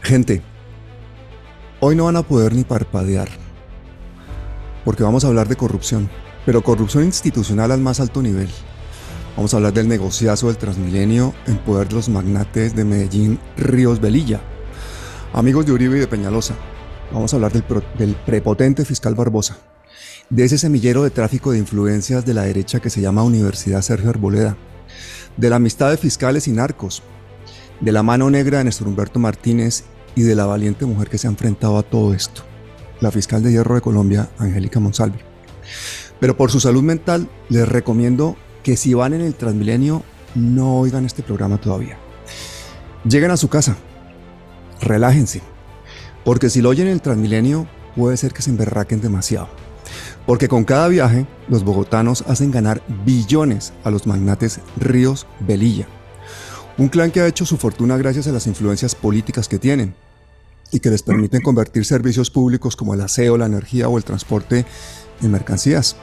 Gente, hoy no van a poder ni parpadear, porque vamos a hablar de corrupción, pero corrupción institucional al más alto nivel. Vamos a hablar del negociazo del Transmilenio en poder de los magnates de Medellín, Ríos Velilla, amigos de Uribe y de Peñalosa. Vamos a hablar del prepotente fiscal Barbosa, de ese semillero de tráfico de influencias de la derecha que se llama Universidad Sergio Arboleda, de la amistad de fiscales y narcos, de la mano negra de Néstor Humberto Martínez y de la valiente mujer que se ha enfrentado a todo esto, la fiscal de Hierro de Colombia, Angélica Monsalve. Pero por su salud mental, les recomiendo que si van en el Transmilenio, no oigan este programa todavía. Lleguen a su casa, relájense, porque si lo oyen en el Transmilenio, puede ser que se emberraquen demasiado. Porque con cada viaje, los bogotanos hacen ganar billones a los magnates Ríos Velilla. Un clan que ha hecho su fortuna gracias a las influencias políticas que tienen y que les permiten convertir servicios públicos como el aseo, la energía o el transporte en mercancías.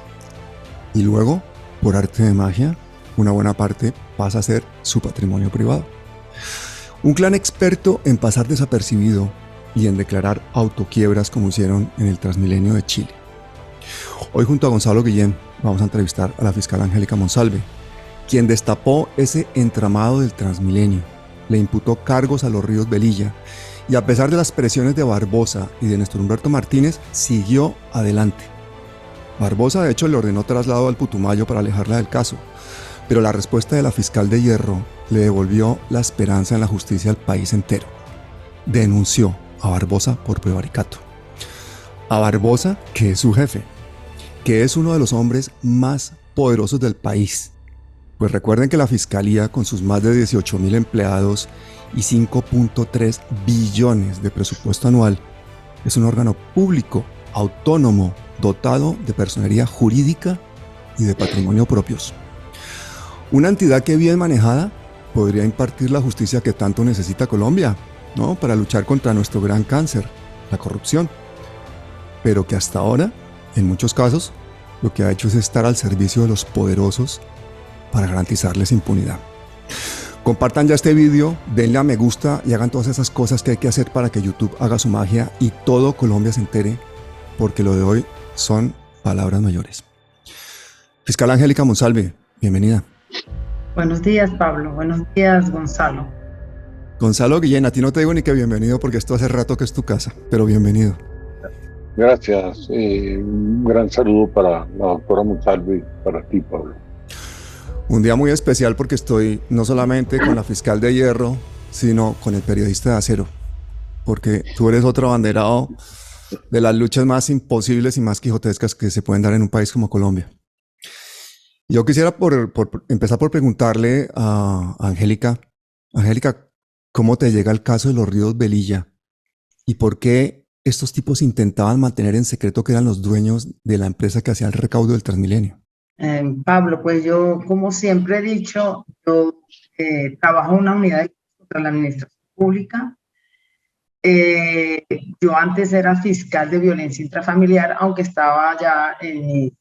Y luego, por arte de magia, una buena parte pasa a ser su patrimonio privado. Un clan experto en pasar desapercibido y en declarar autoquiebras como hicieron en el Transmilenio de Chile. Hoy junto a Gonzalo Guillén vamos a entrevistar a la fiscal Angélica Monsalve, quien destapó ese entramado del Transmilenio, le imputó cargos a los Ríos Velilla y a pesar de las presiones de Barbosa y de Néstor Humberto Martínez, siguió adelante. Barbosa de hecho le ordenó traslado al Putumayo para alejarla del caso, pero la respuesta de la fiscal de Hierro le devolvió la esperanza en la justicia al país entero. Denunció a Barbosa por prevaricato. A Barbosa, que es su jefe, que es uno de los hombres más poderosos del país. Pues recuerden que la Fiscalía, con sus más de 18,000 empleados y 5.3 billones de presupuesto anual, es un órgano público, autónomo, dotado de personería jurídica y de patrimonio propios. Una entidad que bien manejada podría impartir la justicia que tanto necesita Colombia, ¿no? Para luchar contra nuestro gran cáncer, la corrupción. Pero que hasta ahora, en muchos casos, lo que ha hecho es estar al servicio de los poderosos para garantizarles impunidad. Compartan ya este video, denle a me gusta y hagan todas esas cosas que hay que hacer para que YouTube haga su magia y todo Colombia se entere, porque lo de hoy son palabras mayores. Fiscal Angélica Monsalve, bienvenida. Buenos días, Pablo. Buenos días, Gonzalo. Gonzalo Guillén, a ti no te digo ni que bienvenido porque esto hace rato que es tu casa, pero bienvenido. Gracias. Un gran saludo para la doctora Monsalve y para ti, Pablo. Un día muy especial porque estoy no solamente con la fiscal de Hierro, sino con el periodista de Acero, porque tú eres otro abanderado de las luchas más imposibles y más quijotescas que se pueden dar en un país como Colombia. Yo quisiera empezar por preguntarle a Angélica, ¿cómo te llega el caso de los Ríos Velilla? ¿Y por qué estos tipos intentaban mantener en secreto que eran los dueños de la empresa que hacía el recaudo del Transmilenio? Pablo, pues yo, como siempre he dicho, yo trabajo en una unidad contra la administración pública. Yo antes era fiscal de violencia intrafamiliar, aunque estaba ya en mis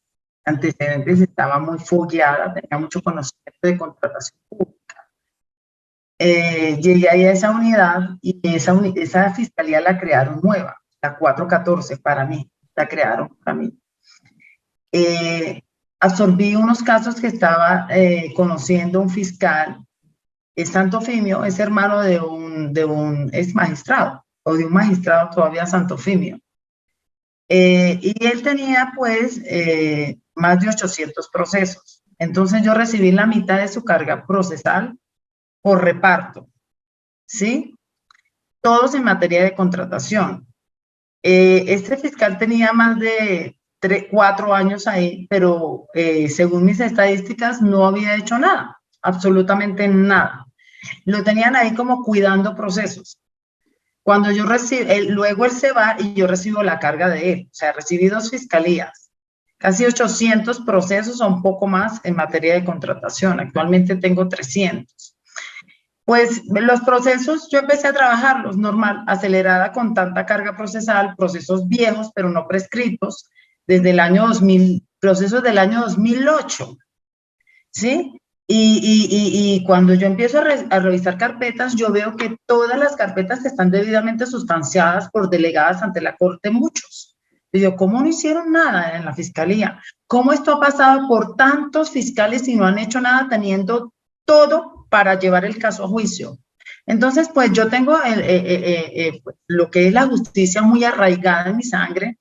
antecedentes, estaba muy fogueada, tenía mucho conocimiento de contratación pública. Llegué ahí a esa unidad y esa fiscalía la crearon nueva, la 414 para mí, la crearon para mí. Absorbí unos casos que estaba conociendo un fiscal, Santofimio, es hermano de un ex magistrado, o de un magistrado todavía Santofimio. Y él tenía pues más de 800 procesos. Entonces yo recibí la mitad de su carga procesal por reparto, ¿sí? Todos en materia de contratación. Este fiscal tenía más de 4 años ahí, pero según mis estadísticas no había hecho nada, absolutamente nada. Lo tenían ahí como cuidando procesos. Cuando yo recibo, luego él se va y yo recibo la carga de él. O sea, recibí 2 fiscalías, casi 800 procesos o un poco más en materia de contratación. Actualmente tengo 300. Pues los procesos yo empecé a trabajarlos normal, acelerada con tanta carga procesal, procesos viejos pero no prescritos, desde el año 2000, procesos del año 2008, ¿sí? Y cuando yo empiezo a revisar carpetas, yo veo que todas las carpetas están debidamente sustanciadas por delegadas ante la Corte, muchos. Y yo, ¿cómo no hicieron nada en la Fiscalía? ¿Cómo esto ha pasado por tantos fiscales y no han hecho nada teniendo todo para llevar el caso a juicio? Entonces, pues yo tengo lo que es la justicia muy arraigada en mi sangre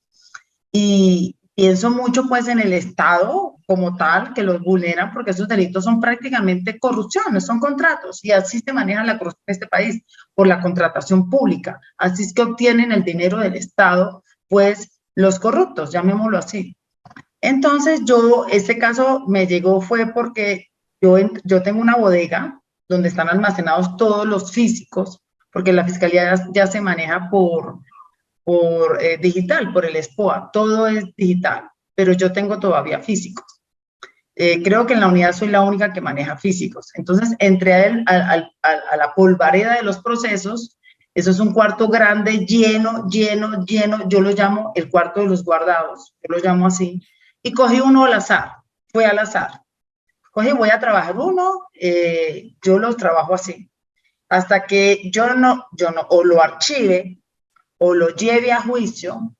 y pienso mucho pues en el Estado como tal, que los vulneran porque esos delitos son prácticamente corrupciones, son contratos y así se maneja la corrupción en este país, por la contratación pública. Así es que obtienen el dinero del Estado, pues los corruptos, llamémoslo así. Entonces este caso me llegó fue porque yo tengo una bodega donde están almacenados todos los físicos, porque la fiscalía ya se maneja por digital, por el SPOA, todo es digital, pero yo tengo todavía físicos. Creo que en la unidad soy la única que maneja físicos. Entonces entré a la polvareda de los procesos. Eso es un cuarto grande, lleno, lleno, lleno. Yo lo llamo el cuarto de los guardados, yo lo llamo así. Y cogí uno al azar, fue al azar. Cogí, voy a trabajar uno, yo los trabajo así. Hasta que yo no, o lo archive, o lo lleve a juicio,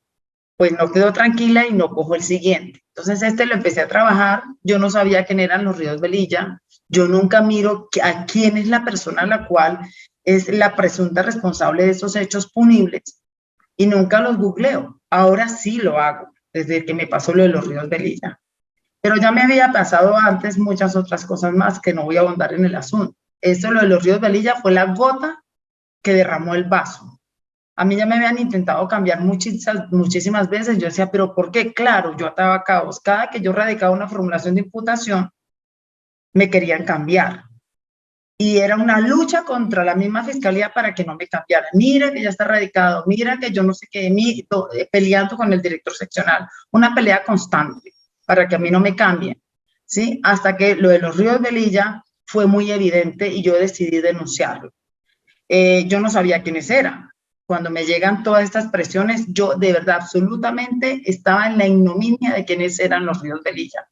pues no quedo tranquila y no cojo el siguiente. Entonces lo empecé a trabajar, yo no sabía quién eran los Ríos Velilla, yo nunca miro a quién es la persona a la cual es la presunta responsable de esos hechos punibles y nunca los googleo. Ahora sí lo hago, desde que me pasó lo de los Ríos Velilla. Pero ya me había pasado antes muchas otras cosas más que no voy a ahondar en el asunto. Eso, lo de los Ríos Velilla, fue la gota que derramó el vaso. A mí ya me habían intentado cambiar muchísimas veces. Yo decía, ¿pero por qué? Claro, yo ataba cabos. Cada que yo radicaba una formulación de imputación, me querían cambiar. Y era una lucha contra la misma fiscalía para que no me cambiaran. Mira que ya está radicado, mira que yo no sé qué, peleando con el director seccional. Una pelea constante para que a mí no me cambien, ¿sí? Hasta que lo de los Ríos Velilla fue muy evidente y yo decidí denunciarlo. Yo no sabía quiénes eran. Cuando me llegan todas estas presiones, yo de verdad absolutamente estaba en la ignominia de quiénes eran los Ríos Velilla.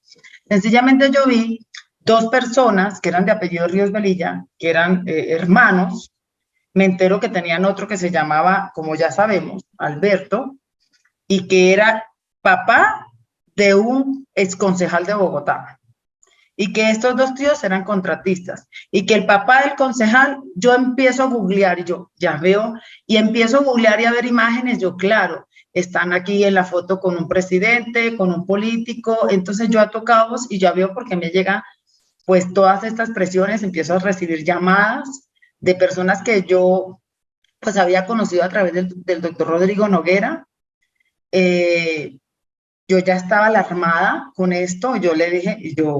Sencillamente yo vi dos personas que eran de apellido Ríos Velilla, que eran hermanos. Me entero que tenían otro que se llamaba, como ya sabemos, Alberto, y que era papá de un exconcejal de Bogotá. Y que estos dos tíos eran contratistas, y que el papá del concejal, yo empiezo a googlear, yo ya veo, y empiezo a googlear y a ver imágenes, yo claro, están aquí en la foto con un presidente, con un político, entonces yo ato cabos y ya veo porque me llegan pues todas estas presiones, empiezo a recibir llamadas de personas que yo pues había conocido a través del doctor Rodrigo Noguera. Yo ya estaba alarmada con esto, yo le dije,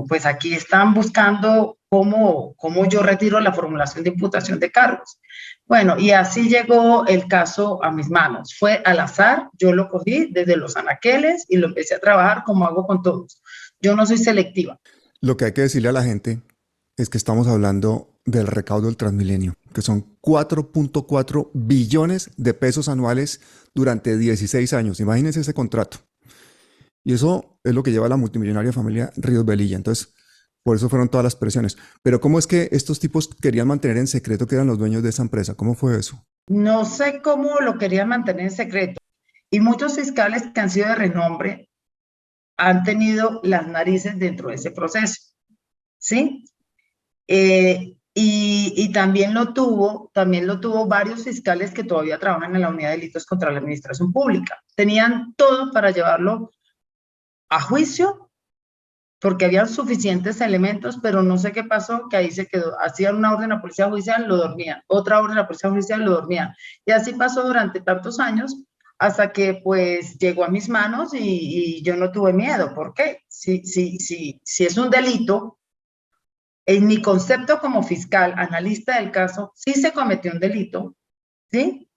pues aquí están buscando cómo yo retiro la formulación de imputación de cargos. Bueno, y así llegó el caso a mis manos. Fue al azar, yo lo cogí desde los anaqueles y lo empecé a trabajar como hago con todos. Yo no soy selectiva. Lo que hay que decirle a la gente es que estamos hablando del recaudo del Transmilenio, que son 4.4 billones de pesos anuales durante 16 años. Imagínense ese contrato. Y eso es lo que lleva a la multimillonaria familia Ríos Velilla. Entonces, por eso fueron todas las presiones. Pero ¿cómo es que estos tipos querían mantener en secreto que eran los dueños de esa empresa? ¿Cómo fue eso? No sé cómo lo querían mantener en secreto. Y muchos fiscales que han sido de renombre han tenido las narices dentro de ese proceso, ¿sí? Y también lo tuvo varios fiscales que todavía trabajan en la Unidad de Delitos contra la Administración Pública. Tenían todo para llevarlo a juicio, porque habían suficientes elementos, pero no sé qué pasó, que ahí se quedó. Hacían una orden a policía judicial, lo dormían, otra orden a policía judicial, lo dormían. Y así pasó durante tantos años, hasta que pues llegó a mis manos y yo no tuve miedo. ¿Por qué? Si es un delito, en mi concepto como fiscal, analista del caso, si se cometió un delito, ¿sí?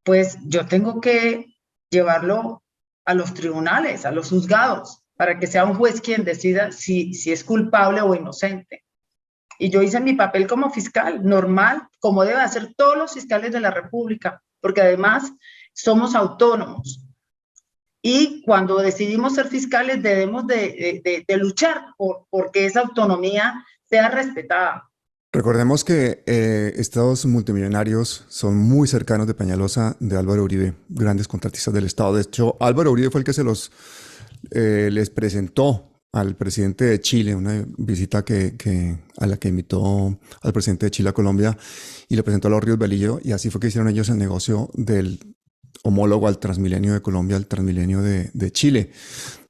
Pues yo tengo que llevarlo a los tribunales, a los juzgados, para que sea un juez quien decida si es culpable o inocente. Y yo hice mi papel como fiscal, normal, como deben hacer todos los fiscales de la República, porque además somos autónomos. Y cuando decidimos ser fiscales debemos de luchar porque esa autonomía sea respetada. Recordemos que estos multimillonarios son muy cercanos de Peñalosa, de Álvaro Uribe, grandes contratistas del Estado. De hecho, Álvaro Uribe fue el que les presentó al presidente de Chile, una visita a la que invitó al presidente de Chile a Colombia y le presentó a los Ríos Velillo, y así fue que hicieron ellos el negocio del homólogo al Transmilenio de Colombia, al Transmilenio de Chile,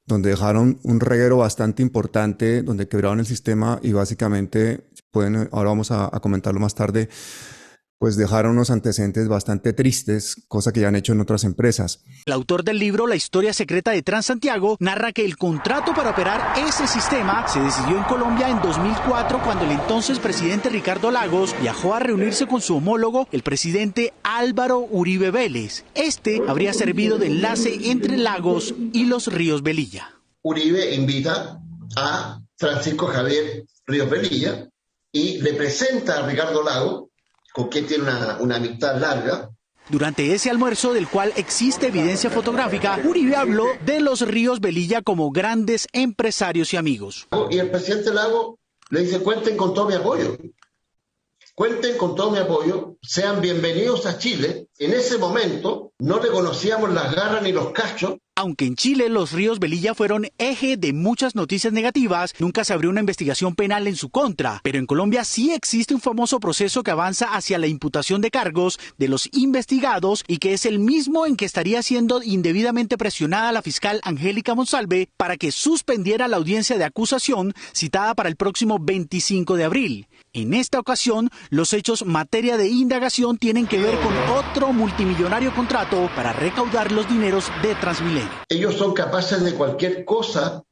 donde dejaron un reguero bastante importante, donde quebraron el sistema y básicamente, ahora vamos a comentarlo más tarde, pues dejaron unos antecedentes bastante tristes, cosa que ya han hecho en otras empresas. El autor del libro La historia secreta de Transantiago narra que el contrato para operar ese sistema se decidió en Colombia en 2004, cuando el entonces presidente Ricardo Lagos viajó a reunirse con su homólogo, el presidente Álvaro Uribe Vélez. Este habría servido de enlace entre Lagos y los Ríos Velilla. Uribe invita a Francisco Javier Ríos Velilla y le presenta a Ricardo Lagos, con quien tiene una amistad larga. Durante ese almuerzo, del cual existe evidencia fotográfica, Uribe habló de los Ríos Velilla como grandes empresarios y amigos. Y el presidente Lagos le dice: cuenten con todo mi apoyo. Cuenten con todo mi apoyo, sean bienvenidos a Chile. En ese momento no reconocíamos las garras ni los cachos. Aunque en Chile los Ríos Velilla fueron eje de muchas noticias negativas, nunca se abrió una investigación penal en su contra. Pero en Colombia sí existe un famoso proceso que avanza hacia la imputación de cargos de los investigados, y que es el mismo en que estaría siendo indebidamente presionada la fiscal Angélica Monsalve para que suspendiera la audiencia de acusación citada para el próximo 25 de abril. En esta ocasión, los hechos materia de indagación tienen que ver con otro multimillonario contrato para recaudar los dineros de Transmilenio. Ellos son capaces de cualquier cosa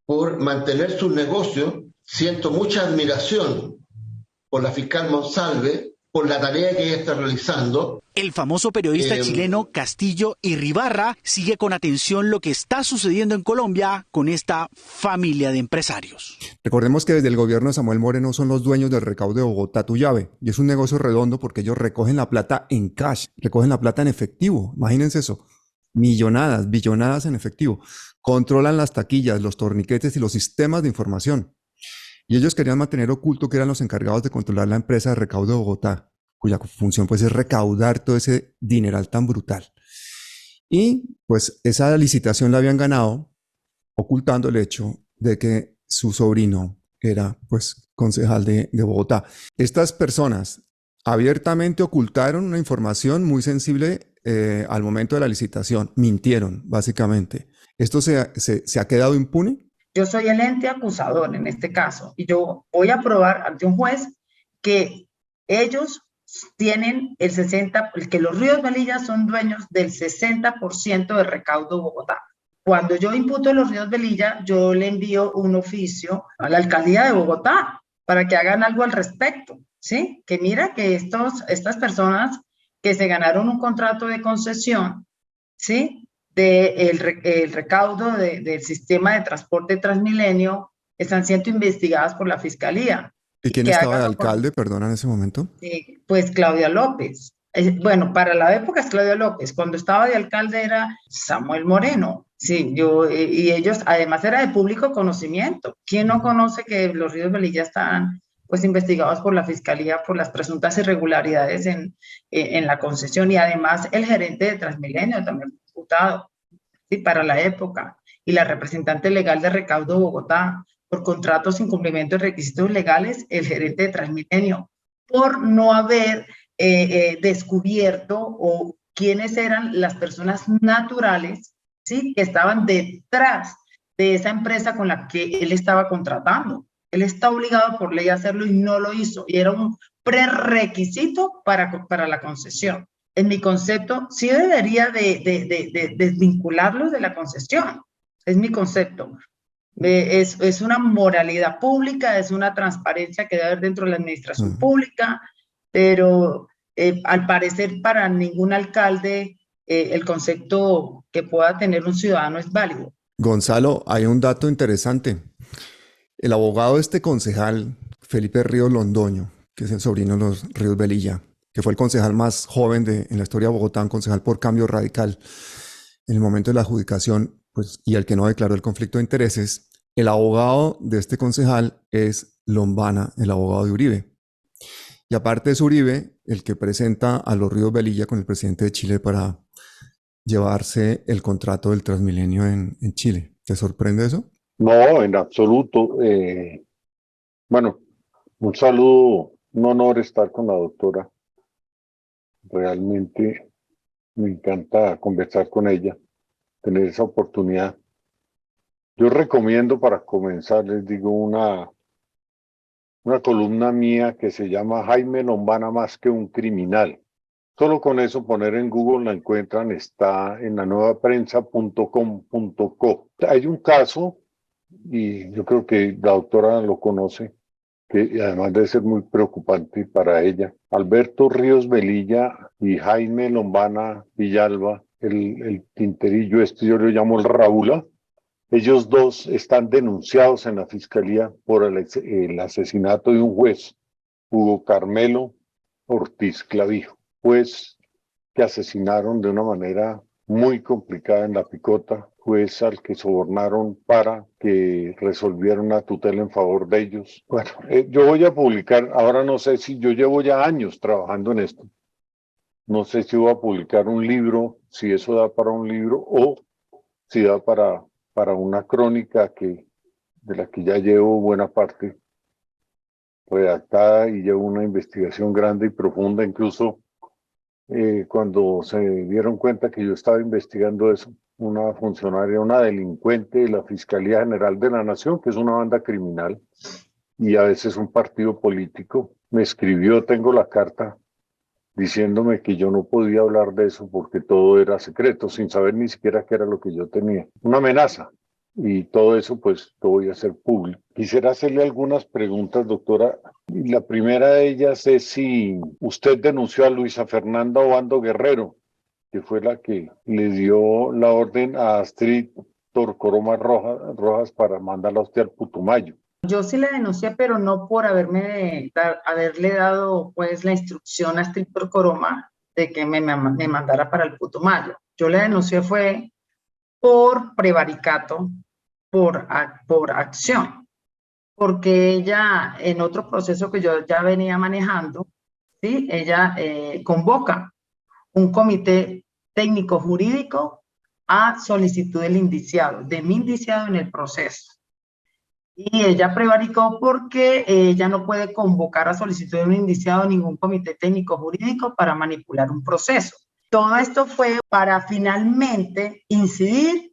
por mantener sus negocios. Siento mucha admiración por la fiscal Monsalve, por la tarea que ella está realizando. El famoso periodista chileno Castillo Irribarra sigue con atención lo que está sucediendo en Colombia con esta familia de empresarios. Recordemos que desde el gobierno de Samuel Moreno son los dueños del recaudo de Bogotá Tuyave, y es un negocio redondo porque ellos recogen la plata en cash, recogen la plata en efectivo, imagínense eso, millonadas, billonadas en efectivo, controlan las taquillas, los torniquetes y los sistemas de información. Y ellos querían mantener oculto que eran los encargados de controlar la empresa de recaudo de Bogotá, cuya función pues es recaudar todo ese dineral tan brutal. Y pues esa licitación la habían ganado ocultando el hecho de que su sobrino era pues concejal de Bogotá. Estas personas abiertamente ocultaron una información muy sensible al momento de la licitación, mintieron básicamente. ¿Esto se ha quedado impune? Yo soy el ente acusador en este caso, y yo voy a probar ante un juez que ellos tienen que los Ríos Velilla son dueños del 60% del recaudo de Bogotá. Cuando yo imputo los Ríos Velilla, yo le envío un oficio a la alcaldía de Bogotá para que hagan algo al respecto, ¿sí? Que mira que estas personas que se ganaron un contrato de concesión, ¿sí?, el recaudo del sistema de transporte Transmilenio, están siendo investigadas por la fiscalía. ¿Y quién estaba de alcalde, perdona, en ese momento? Pues Claudia López. Bueno, para la época es Claudia López. Cuando estaba de alcalde era Samuel Moreno. Sí, y ellos, además, era de público conocimiento. ¿Quién no conoce que los Ríos Velilla están pues investigados por la fiscalía por las presuntas irregularidades en la concesión? Y además el gerente de Transmilenio también fue imputado, ¿sí?, para la época, y la representante legal de recaudo de Bogotá por contratos sin cumplimiento de requisitos legales, el gerente de Transmilenio, por no haber descubierto o quiénes eran las personas naturales, ¿sí?, que estaban detrás de esa empresa con la que él estaba contratando. Él está obligado por ley a hacerlo y no lo hizo, y era un prerequisito para la concesión. En mi concepto, sí debería de desvincularlos de la concesión. Es mi concepto. Es una moralidad pública, es una transparencia que debe haber dentro de la administración pública, pero al parecer para ningún alcalde el concepto que pueda tener un ciudadano es válido. Gonzalo, hay un dato interesante. El abogado de este concejal, Felipe Ríos Londoño, que es el sobrino de los Ríos Velilla, que fue el concejal más joven en la historia de Bogotá, un concejal por cambio radical, en el momento de la adjudicación, pues, y el que no declaró el conflicto de intereses, El abogado de este concejal es Lombana, el abogado de Uribe. Y aparte es Uribe el que presenta a los Ríos Velilla con el presidente de Chile para llevarse el contrato del Transmilenio en Chile. ¿Te sorprende eso? No, en absoluto. Bueno, un saludo, un honor estar con la doctora. Realmente me encanta conversar con ella, tener esa oportunidad. Yo recomiendo para comenzar, les digo, una columna mía que se llama Jaime Lombana más que un criminal. Solo con eso poner en Google la encuentran, está en la nuevaprensa.com.co. Hay un caso, y yo creo que la doctora lo conoce, que además de ser muy preocupante para ella. Alberto Ríos Velilla y Jaime Lombana Villalba, el tinterillo este yo lo llamo el Raúl. Ellos dos están denunciados en la fiscalía por el asesinato de un juez, Hugo Carmelo Ortiz Clavijo, juez que asesinaron de una manera muy complicada en La Picota, juez al que sobornaron para que resolviera una tutela en favor de ellos. Bueno, yo voy a publicar, ahora no sé si yo llevo ya años trabajando en esto, no sé si voy a publicar un libro, si eso da para un libro o si da para una crónica de la que ya llevo buena parte redactada y llevo una investigación grande y profunda. Incluso cuando se dieron cuenta que yo estaba investigando eso, una funcionaria, una delincuente de la Fiscalía General de la Nación, que es una banda criminal y a veces un partido político, me escribió, tengo la carta, diciéndome que yo no podía hablar de eso porque todo era secreto, sin saber ni siquiera qué era lo que yo tenía. Una amenaza. Y todo eso, pues, lo voy a hacer público. Quisiera hacerle algunas preguntas, doctora. Y la primera de ellas es si usted denunció a Luisa Fernanda Obando Guerrero, que fue la que le dio la orden a Astrid Torcoroma Rojas para mandarla a usted al Putumayo. Yo sí la denuncié, pero no por haberle dado pues la instrucción a Astrid Coroma de que me mandara para el Putumayo. Yo la denuncié fue por prevaricato, por acción, porque ella en otro proceso que yo ya venía manejando, ¿sí? Ella convoca un comité técnico jurídico a solicitud del indiciado, de mi indiciado en el proceso. Y ella prevaricó porque ella no puede convocar a solicitud de un indiciado ningún comité técnico jurídico para manipular un proceso. Todo esto fue para finalmente incidir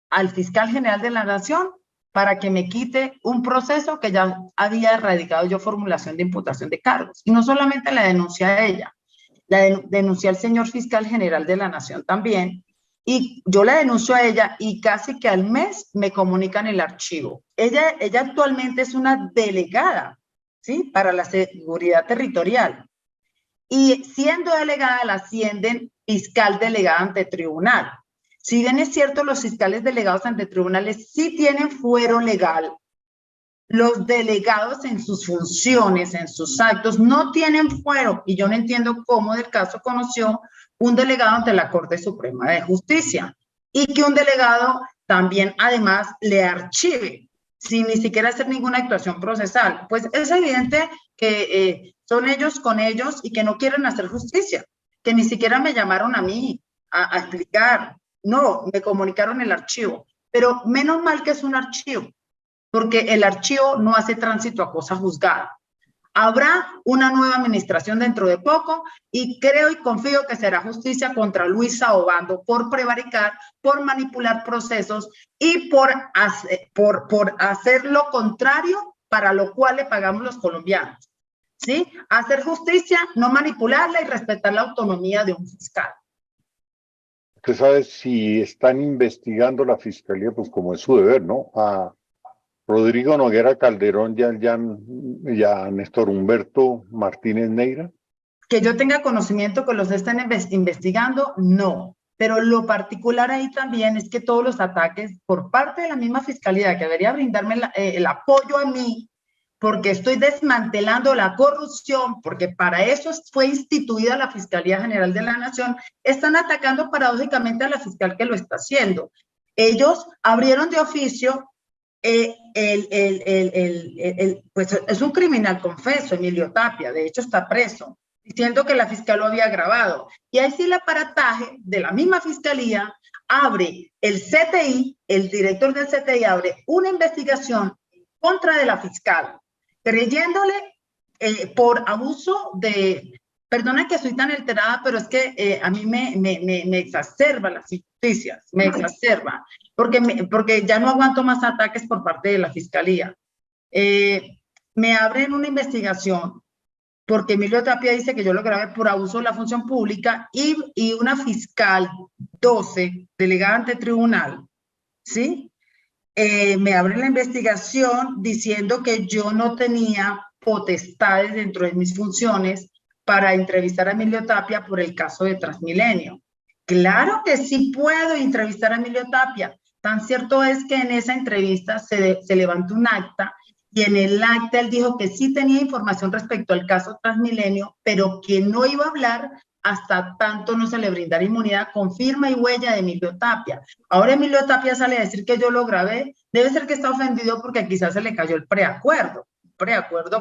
al fiscal general de la Nación para que me quite un proceso que ya había erradicado yo formulación de imputación de cargos. Y no solamente la denuncia a ella, la denuncié al señor fiscal general de la Nación también, y yo la denuncio a ella y casi que al mes me comunican el archivo. Ella actualmente es una delegada, ¿sí? Para la seguridad territorial. Y siendo delegada la ascienden fiscal delegada ante tribunal. Si bien es cierto, los fiscales delegados ante tribunales sí tienen fuero legal, los delegados en sus funciones, en sus actos, no tienen fuero. Y yo no entiendo cómo del caso conoció un delegado ante la Corte Suprema de Justicia y que un delegado también además le archive sin ni siquiera hacer ninguna actuación procesal. Pues es evidente que son ellos con ellos y que no quieren hacer justicia, que ni siquiera me llamaron a mí a explicar. No, me comunicaron el archivo, pero menos mal que es un archivo, porque el archivo no hace tránsito a cosa juzgada. Habrá una nueva administración dentro de poco y creo y confío que será justicia contra Luisa Obando por prevaricar, por manipular procesos y por hacer lo contrario para lo cual le pagamos los colombianos. ¿Sí? Hacer justicia, no manipularla y respetar la autonomía de un fiscal. Usted sabe si están investigando la fiscalía, pues como es su deber, ¿no? A Rodrigo Noguera Calderón y a Néstor Humberto Martínez Neira. Que yo tenga conocimiento que los estén investigando, no. Pero lo particular ahí también es que todos los ataques por parte de la misma fiscalía, que debería brindarme el apoyo a mí, porque estoy desmantelando la corrupción, porque para eso fue instituida la Fiscalía General de la Nación, están atacando paradójicamente a la fiscal que lo está haciendo. Ellos abrieron de oficio pues es un criminal confeso, Emilio Tapia, de hecho está preso, diciendo que la fiscal lo había grabado. Y ahí sí el aparataje de la misma fiscalía abre el CTI, el director del CTI abre una investigación contra de la fiscal, creyéndole por abuso de... Perdona que soy tan alterada, pero es que a mí me exacerba las injusticias, me exacerba, porque ya no aguanto más ataques por parte de la fiscalía. Me abren una investigación porque Emilio Tapia dice que yo lo grabé por abuso de la función pública y una fiscal 12, delegada ante tribunal, ¿sí? Me abre la investigación diciendo que yo no tenía potestades dentro de mis funciones para entrevistar a Emilio Tapia por el caso de Transmilenio. Claro que sí puedo entrevistar a Emilio Tapia. Tan cierto es que en esa entrevista se levantó un acta y en el acta él dijo que sí tenía información respecto al caso Transmilenio, pero que no iba a hablar hasta tanto no se le brindara inmunidad con firma y huella de Emilio Tapia. Ahora Emilio Tapia sale a decir que yo lo grabé, debe ser que está ofendido porque quizás se le cayó el preacuerdo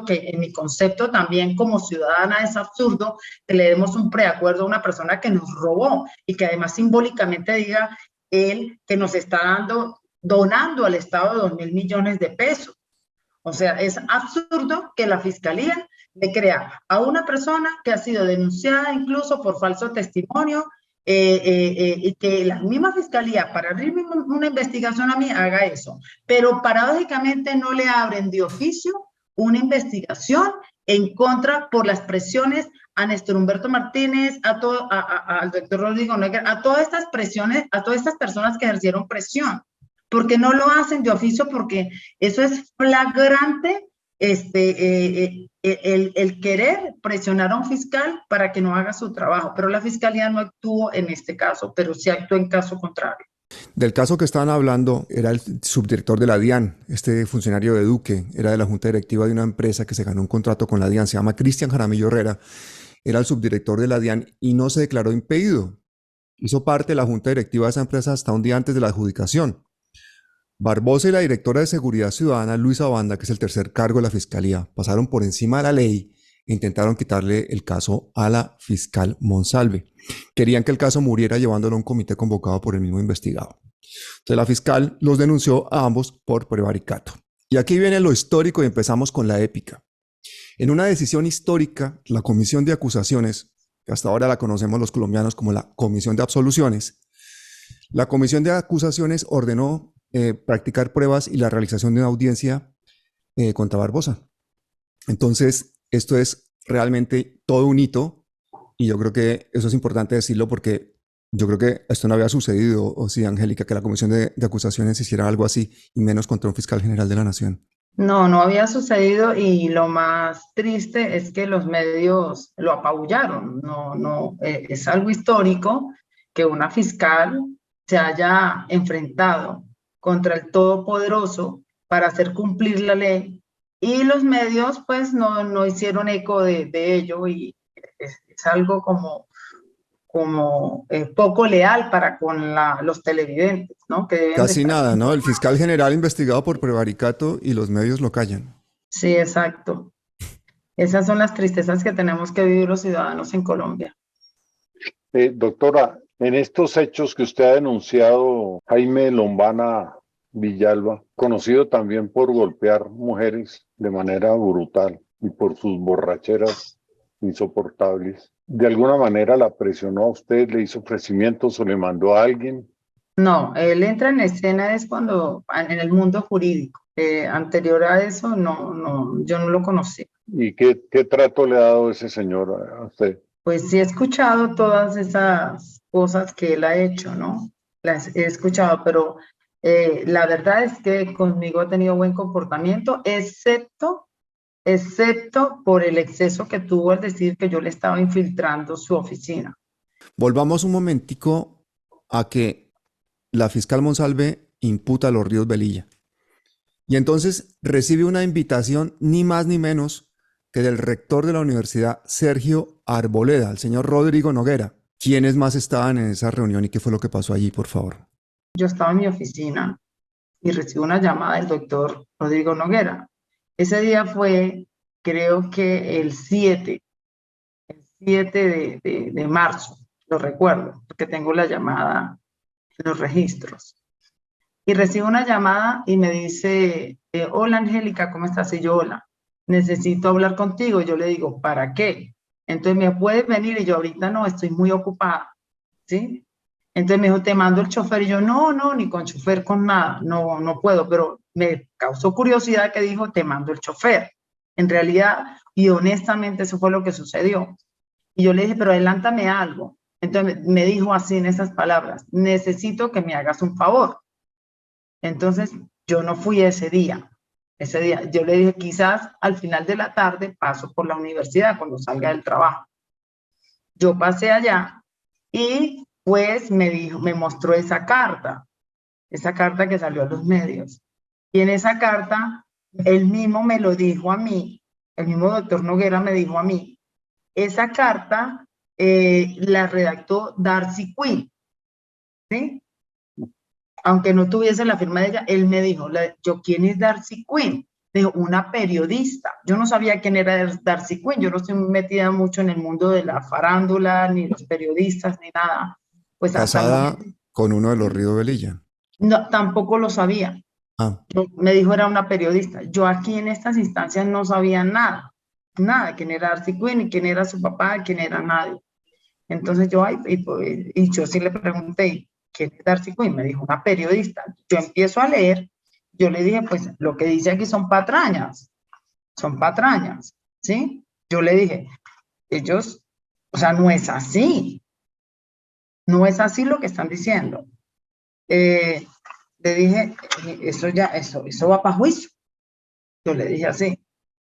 que en mi concepto también como ciudadana es absurdo que le demos un preacuerdo a una persona que nos robó y que además simbólicamente diga él que nos está donando al Estado 2.000 millones de pesos. O sea, es absurdo que la fiscalía le crea a una persona que ha sido denunciada incluso por falso testimonio y que la misma fiscalía para abrirme una investigación a mí haga eso. Pero paradójicamente no le abren de oficio una investigación en contra por las presiones a Néstor Humberto Martínez, al doctor Rodrigo Noguera, a todas estas presiones, a todas estas personas que ejercieron presión. Porque no lo hacen de oficio, porque eso es flagrante, el querer presionar a un fiscal para que no haga su trabajo. Pero la fiscalía no actuó en este caso, pero sí actuó en caso contrario. Del caso que estaban hablando era el subdirector de la DIAN, este funcionario de Duque, era de la junta directiva de una empresa que se ganó un contrato con la DIAN, se llama Cristian Jaramillo Herrera, era el subdirector de la DIAN y no se declaró impedido. Hizo parte de la junta directiva de esa empresa hasta un día antes de la adjudicación. Barbosa y la directora de Seguridad Ciudadana, Luisa Banda, que es el tercer cargo de la fiscalía, pasaron por encima de la ley e intentaron quitarle el caso a la fiscal Monsalve. Querían que el caso muriera llevándolo a un comité convocado por el mismo investigado. Entonces la fiscal los denunció a ambos por prevaricato. Y aquí viene lo histórico y empezamos con la épica. En una decisión histórica, la Comisión de Acusaciones, que hasta ahora la conocemos los colombianos como la Comisión de Absoluciones, la Comisión de Acusaciones ordenó practicar pruebas y la realización de una audiencia contra Barbosa. Entonces, esto es realmente todo un hito y yo creo que eso es importante decirlo porque yo creo que esto no había sucedido, o sí, Angélica, que la Comisión de Acusaciones hiciera algo así y menos contra un fiscal general de la Nación. No, no había sucedido y lo más triste es que los medios lo apabullaron. Es algo histórico que una fiscal se haya enfrentado contra el Todopoderoso para hacer cumplir la ley y los medios pues no hicieron eco de ello y es algo como poco leal para con los televidentes, ¿no? Que Casi nada, ¿no? El fiscal general investigado por prevaricato y los medios lo callan. Sí, exacto. Esas son las tristezas que tenemos que vivir los ciudadanos en Colombia. Doctora, en estos hechos que usted ha denunciado, Jaime Lombana Villalba, conocido también por golpear mujeres de manera brutal y por sus borracheras insoportables, ¿de alguna manera la presionó a usted, le hizo ofrecimientos o le mandó a alguien? No, él entra en escena es cuando, en el mundo jurídico. Anterior a eso, yo no lo conocí. ¿Y qué trato le ha dado ese señor a usted? Pues sí he escuchado todas esas cosas que él ha hecho, ¿no? Las he escuchado, pero la verdad es que conmigo ha tenido buen comportamiento, excepto por el exceso que tuvo al decir que yo le estaba infiltrando su oficina. Volvamos un momentico a que la fiscal Monsalve imputa a los Ríos Velilla. Y entonces recibe una invitación ni más ni menos que del rector de la universidad, Sergio Arboleda, el señor Rodrigo Noguera. ¿Quiénes más estaban en esa reunión y qué fue lo que pasó allí, por favor? Yo estaba en mi oficina y recibo una llamada del doctor Rodrigo Noguera. Ese día fue, creo que el 7 de marzo, lo recuerdo, porque tengo la llamada en los registros. Y recibo una llamada y me dice, hola Angélica, ¿cómo estás? Y yo, hola, necesito hablar contigo. Yo le digo, ¿para qué? Entonces me puedes venir y yo ahorita no, estoy muy ocupada, ¿sí? Entonces me dijo, te mando el chofer. Y yo, no, ni con chofer, con nada, no puedo, pero me causó curiosidad que dijo, te mando el chofer. En realidad, y honestamente, eso fue lo que sucedió. Y yo le dije, pero adelántame algo. Entonces me dijo así en esas palabras, necesito que me hagas un favor. Entonces yo no fui ese día. Ese día yo le dije, quizás al final de la tarde paso por la universidad cuando salga del trabajo. Yo pasé allá y pues me dijo, me mostró esa carta que salió a los medios. Y en esa carta, él mismo me lo dijo a mí, el mismo doctor Noguera me dijo a mí, esa carta la redactó Darcy Quinn, ¿sí? Aunque no tuviese la firma de ella, él me dijo, yo, ¿quién es Darcy Quinn? Me dijo, una periodista. Yo no sabía quién era Darcy Quinn, yo no estoy metida mucho en el mundo de la farándula, ni los periodistas, ni nada. Pues hasta el Casada momento, con uno de los Ríos Velilla. no, tampoco lo sabía. Ah, Me dijo, era una periodista. Yo aquí en estas instancias no sabía nada, quién era Darcy Quinn, ni quién era su papá, quién era nadie. Entonces yo, y yo sí le pregunté, ¿quién es Darcy Quinn? Me dijo, una periodista. Yo empiezo a leer, yo le dije, pues lo que dice aquí son patrañas, ¿sí? Yo le dije, ellos, o sea, no es así lo que están diciendo. Le dije, eso va para juicio. Yo le dije así.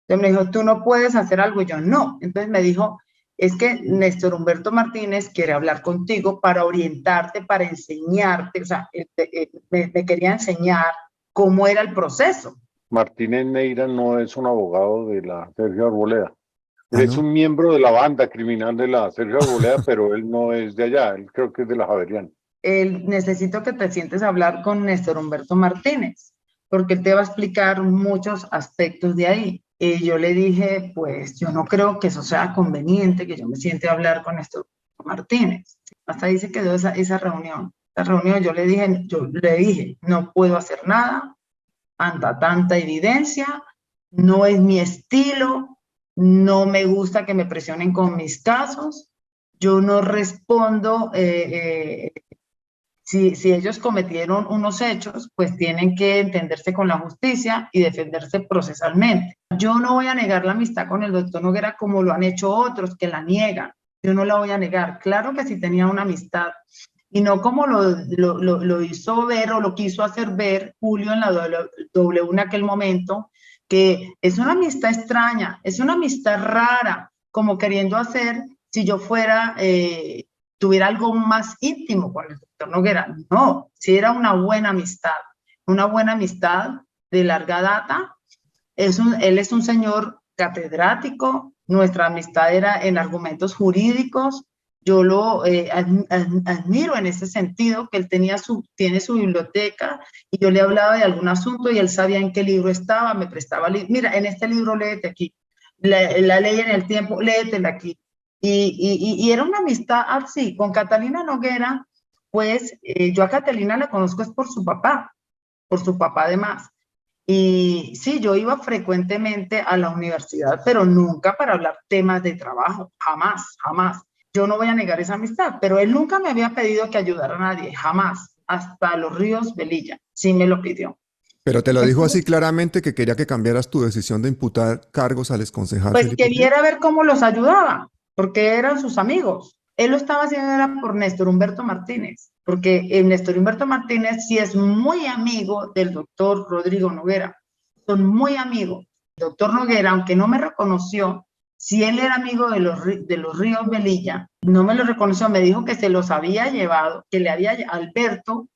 Entonces me dijo, tú no puedes hacer algo. Y yo, no. Entonces me dijo, es que Néstor Humberto Martínez quiere hablar contigo para orientarte, para enseñarte. O sea, me quería enseñar cómo era el proceso. Martínez Neira no es un abogado de la Sergio Arboleda. Él es ¿no? un miembro de la banda criminal de la Sergio Arboleda, pero él no es de allá, él creo que es de la Javeriana. Necesito que te sientes a hablar con Néstor Humberto Martínez, porque él te va a explicar muchos aspectos de ahí. Y yo le dije, pues yo no creo que eso sea conveniente, que yo me siente a hablar con Néstor Martínez. Hasta ahí se quedó esa reunión. Esa reunión yo le dije, no puedo hacer nada, anda tanta evidencia, no es mi estilo, no me gusta que me presionen con mis casos, yo no respondo. Si ellos cometieron unos hechos, pues tienen que entenderse con la justicia y defenderse procesalmente. Yo no voy a negar la amistad con el doctor Noguera como lo han hecho otros que la niegan. Yo no la voy a negar. Claro que sí tenía una amistad y no como lo hizo ver o lo quiso hacer ver Julio en la W en aquel momento, que es una amistad extraña, es una amistad rara, como queriendo hacer si yo fuera... tuviera algo más íntimo con el doctor Noguera. No, sí era una buena amistad de larga data. Él es un señor catedrático, nuestra amistad era en argumentos jurídicos. Yo lo admiro en ese sentido, que él tiene su biblioteca y yo le hablaba de algún asunto y él sabía en qué libro estaba, me prestaba, mira, en este libro léete aquí, la ley en el tiempo, léetela aquí. Y era una amistad así. Con Catalina Noguera, pues yo a Catalina la conozco es por su papá además. Y sí, yo iba frecuentemente a la universidad, pero nunca para hablar temas de trabajo, jamás. Yo no voy a negar esa amistad, pero él nunca me había pedido que ayudara a nadie, jamás. Hasta los Ríos Velilla, sí me lo pidió. Pero te lo dijo así claramente que quería que cambiaras tu decisión de imputar cargos al exconcejal Pues Felipe que Uribe. viera ver cómo los ayudaba, porque eran sus amigos. Él lo estaba haciendo era por Néstor Humberto Martínez, porque el Néstor Humberto Martínez sí es muy amigo del doctor Rodrigo Noguera. Son muy amigos. El doctor Noguera, aunque no me reconoció, si él era amigo de los Ríos Velilla, no me lo reconoció, me dijo que se los había llevado, que Alberto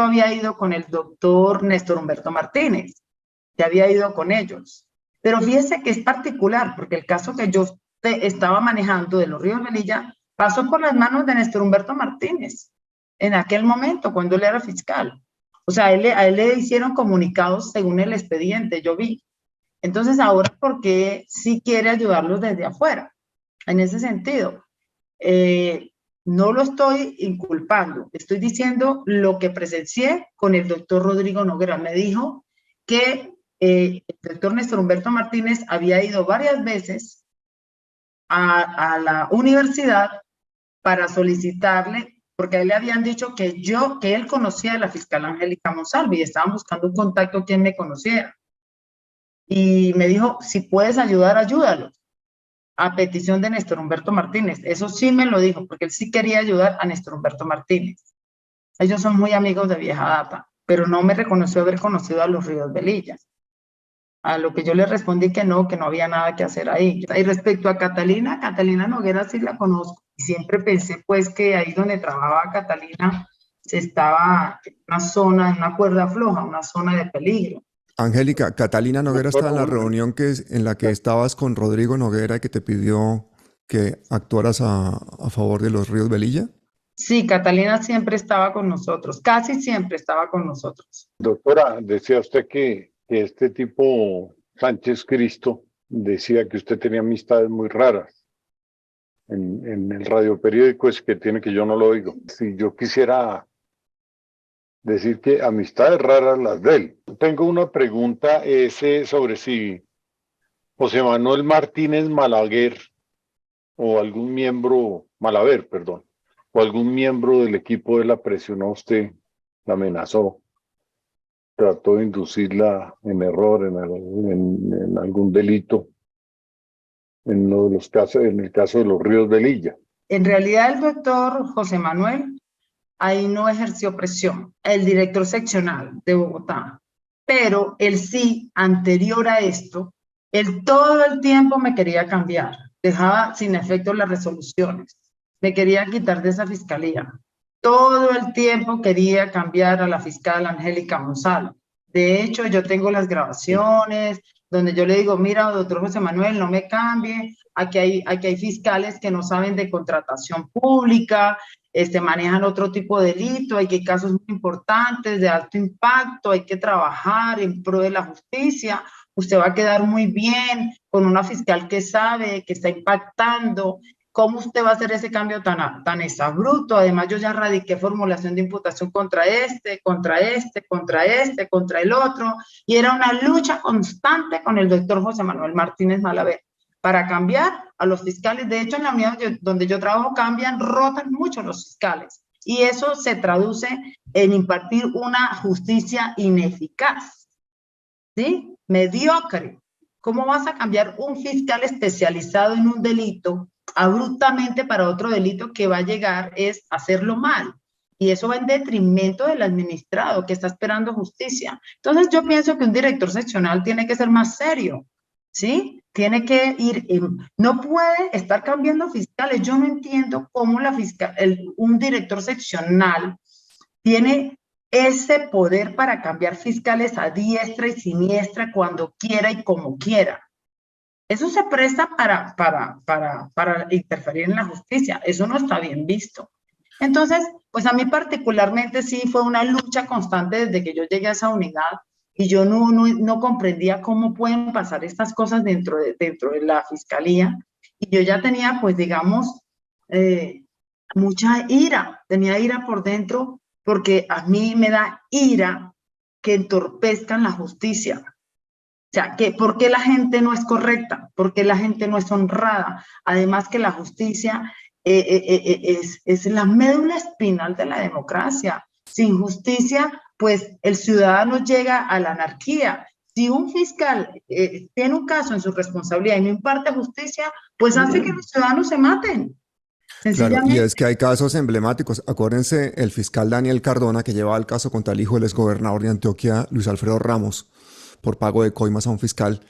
había ido con el doctor Néstor Humberto Martínez, que había ido con ellos. Pero fíjese que es particular, porque el caso que yo estaba manejando de los Ríos Velilla pasó por las manos de Néstor Humberto Martínez en aquel momento, cuando él era fiscal. O sea, a él le hicieron comunicados según el expediente, yo vi. Entonces, ahora, ¿por qué sí quiere ayudarlos desde afuera? En ese sentido, no lo estoy inculpando, estoy diciendo lo que presencié con el doctor Rodrigo Noguera. Me dijo que el doctor Néstor Humberto Martínez había ido varias veces a la universidad para solicitarle, porque a él le habían dicho que él conocía a la fiscal Angélica Monsalve y estaban buscando un contacto quien me conociera. Y me dijo, si puedes ayudar, ayúdalo, a petición de Néstor Humberto Martínez. Eso sí me lo dijo, porque él sí quería ayudar a Néstor Humberto Martínez. Ellos son muy amigos de vieja data, pero no me reconoció haber conocido a los Ríos Velilla. A lo que yo le respondí que no había nada que hacer ahí. Y respecto a Catalina Noguera sí la conozco. Y siempre pensé pues que ahí donde trabajaba Catalina se estaba en una zona, en una cuerda floja, una zona de peligro. Angélica, Catalina Noguera estaba en la reunión en la que estabas con Rodrigo Noguera y que te pidió que actuaras a favor de los Ríos Velilla. Sí, Catalina siempre estaba con nosotros, casi siempre estaba con nosotros. Doctora, decía usted que este tipo, Sánchez Cristo, decía que usted tenía amistades muy raras. En el radioperiódico es que tiene que yo no lo oigo. Si yo quisiera decir que amistades raras las de él. Tengo una pregunta sobre si José Manuel Martínez Malaver o algún miembro, Malaver, perdón, o algún miembro del equipo de la presionó a usted, la amenazó, trató de inducirla en error, en algún delito, en uno de los casos, en el caso de los Ríos Velilla. En realidad el doctor José Manuel ahí no ejerció presión, el director seccional de Bogotá, pero él sí, anterior a esto, él todo el tiempo me quería cambiar, dejaba sin efecto las resoluciones, me quería quitar de esa fiscalía. Todo el tiempo quería cambiar a la fiscal Angélica Monsalve. De hecho, yo tengo las grabaciones donde yo le digo, mira, doctor José Manuel, no me cambie, aquí hay fiscales que no saben de contratación pública, manejan otro tipo de delito, hay que casos muy importantes, de alto impacto, hay que trabajar en pro de la justicia, usted va a quedar muy bien con una fiscal que sabe, que está impactando. ¿Cómo usted va a hacer ese cambio tan exabrupto? Además, yo ya radiqué formulación de imputación contra el otro, y era una lucha constante con el doctor José Manuel Martínez Malaver para cambiar a los fiscales. De hecho, en la unidad donde yo trabajo rotan mucho los fiscales, y eso se traduce en impartir una justicia ineficaz, ¿sí? Mediocre. ¿Cómo vas a cambiar un fiscal especializado en un delito abruptamente para otro delito que va a llegar es hacerlo mal? Y eso va en detrimento del administrado que está esperando justicia. Entonces yo pienso que un director seccional tiene que ser más serio, ¿sí? Tiene que ir, no puede estar cambiando fiscales. Yo no entiendo cómo un director seccional tiene ese poder para cambiar fiscales a diestra y siniestra cuando quiera y como quiera. Eso se presta para interferir en la justicia. Eso no está bien visto. Entonces, pues a mí particularmente sí fue una lucha constante desde que yo llegué a esa unidad, y yo no comprendía cómo pueden pasar estas cosas dentro de la fiscalía. Y yo ya tenía, pues digamos, mucha ira, tenía ira por dentro, porque a mí me da ira que entorpezcan la justicia. O sea, ¿por qué la gente no es correcta? ¿Por qué la gente no es honrada? Además que la justicia es la médula espinal de la democracia. Sin justicia, pues el ciudadano llega a la anarquía. Si un fiscal tiene un caso en su responsabilidad y no imparte justicia, pues hace que los ciudadanos se maten. Claro, y es que hay casos emblemáticos. Acuérdense el fiscal Daniel Cardona, que llevaba el caso contra el hijo del exgobernador de Antioquia, Luis Alfredo Ramos, por pago de coimas a un fiscal.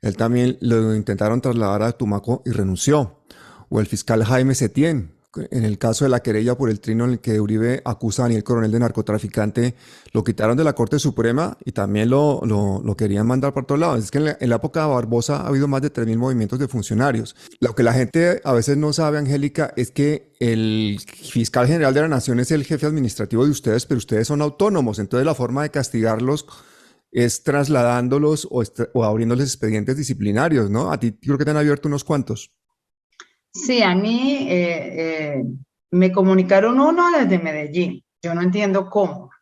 Él también lo intentaron trasladar a Tumaco y renunció. O el fiscal Jaime Setién, en el caso de la querella por el trino en el que Uribe acusa a Daniel Coronel de narcotraficante, lo quitaron de la Corte Suprema y también lo querían mandar por todos lados. Es que en la época de Barbosa ha habido más de 3.000 movimientos de funcionarios. Lo que la gente a veces no sabe, Angélica, es que el fiscal general de la Nación es el jefe administrativo de ustedes, pero ustedes son autónomos. Entonces la forma de castigarlos es trasladándolos o abriéndoles expedientes disciplinarios, ¿no? A ti creo que te han abierto unos cuantos. Sí, a mí me comunicaron uno desde Medellín. Yo no entiendo cómo.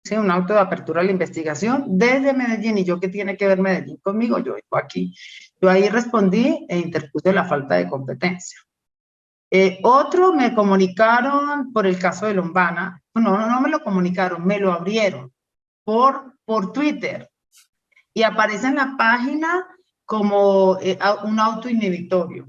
Sí, un auto de apertura a la investigación desde Medellín. ¿Y yo qué tiene que ver Medellín conmigo? Yo vivo aquí. Yo ahí respondí e interpuse la falta de competencia. Otro me comunicaron por el caso de Lombana. No me lo comunicaron, me lo abrieron por Twitter. Y aparece en la página como un auto inhibitorio.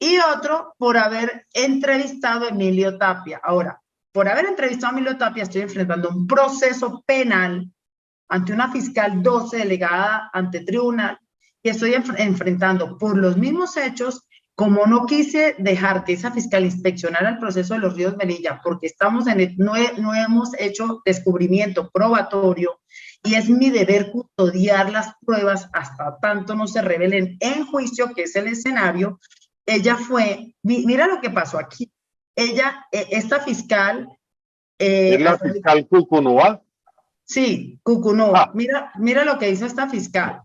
Y otro por haber entrevistado a Emilio Tapia. Ahora, por haber entrevistado a Emilio Tapia, estoy enfrentando un proceso penal ante una fiscal 12 delegada ante tribunal y estoy enfrentando por los mismos hechos, como no quise dejar que esa fiscal inspeccionara el proceso de los Ríos Velilla, porque estamos no hemos hecho descubrimiento probatorio y es mi deber custodiar las pruebas hasta tanto no se revelen en juicio, que es el escenario. Ella fue, mira lo que pasó aquí. Esta fiscal... ¿Es la fiscal Cucunúa? Sí, Cucunúa. Mira lo que hizo esta fiscal.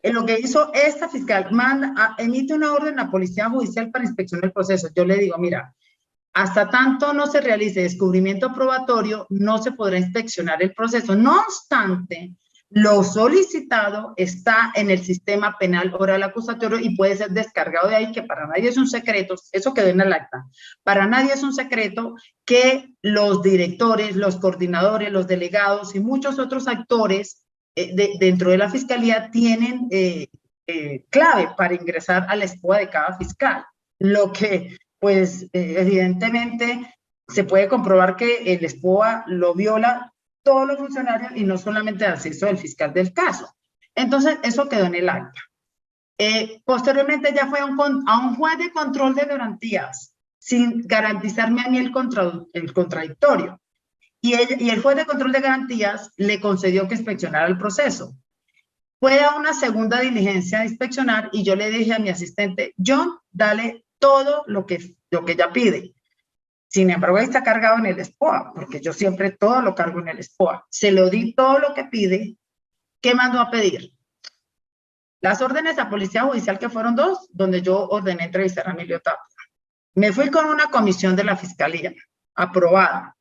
Lo que hizo esta fiscal, emite una orden a la Policía Judicial para inspeccionar el proceso. Yo le digo, mira, hasta tanto no se realice descubrimiento probatorio, no se podrá inspeccionar el proceso. No obstante, lo solicitado está en el sistema penal oral acusatorio y puede ser descargado de ahí, que para nadie es un secreto, eso quedó en el acta, para nadie es un secreto que los directores, los coordinadores, los delegados y muchos otros actores dentro de la fiscalía tienen clave para ingresar a la SPOA de cada fiscal, lo que pues evidentemente se puede comprobar que el SPOA lo viola todos los funcionarios y no solamente el acceso del fiscal del caso. Entonces, eso quedó en el acta. Posteriormente ya fue a un juez de control de garantías, sin garantizarme a mí el contradictorio. Y el juez de control de garantías le concedió que inspeccionara el proceso. Fue a una segunda diligencia de inspeccionar y yo le dije a mi asistente, John, dale todo lo que ella pide. Sin embargo, ahí está cargado en el SPOA, porque yo siempre todo lo cargo en el SPOA. Se lo di todo lo que pide. ¿Qué mandó a pedir? Las órdenes a Policía Judicial, que fueron 2, donde yo ordené entrevistar a Emilio Tapia. Me fui con una comisión de la Fiscalía, aprobada.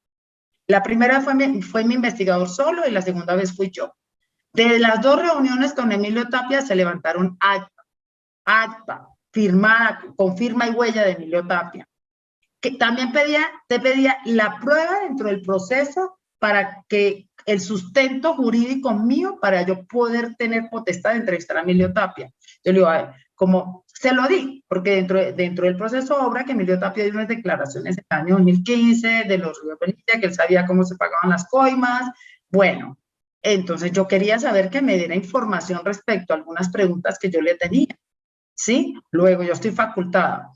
La primera fue mi investigador solo y la segunda vez fui yo. De las 2 reuniones con Emilio Tapia se levantaron acta firmada, con firma y huella de Emilio Tapia. Que también te pedía la prueba dentro del proceso para que el sustento jurídico mío para yo poder tener potestad de entrevistar a Emilio Tapia. Yo le digo, a ver, como se lo di, porque dentro del proceso obra que Emilio Tapia dio unas declaraciones en el año 2015 de los Ríos Velilla, que él sabía cómo se pagaban las coimas. Bueno, entonces yo quería saber que me diera información respecto a algunas preguntas que yo le tenía, ¿sí? Luego yo estoy facultada.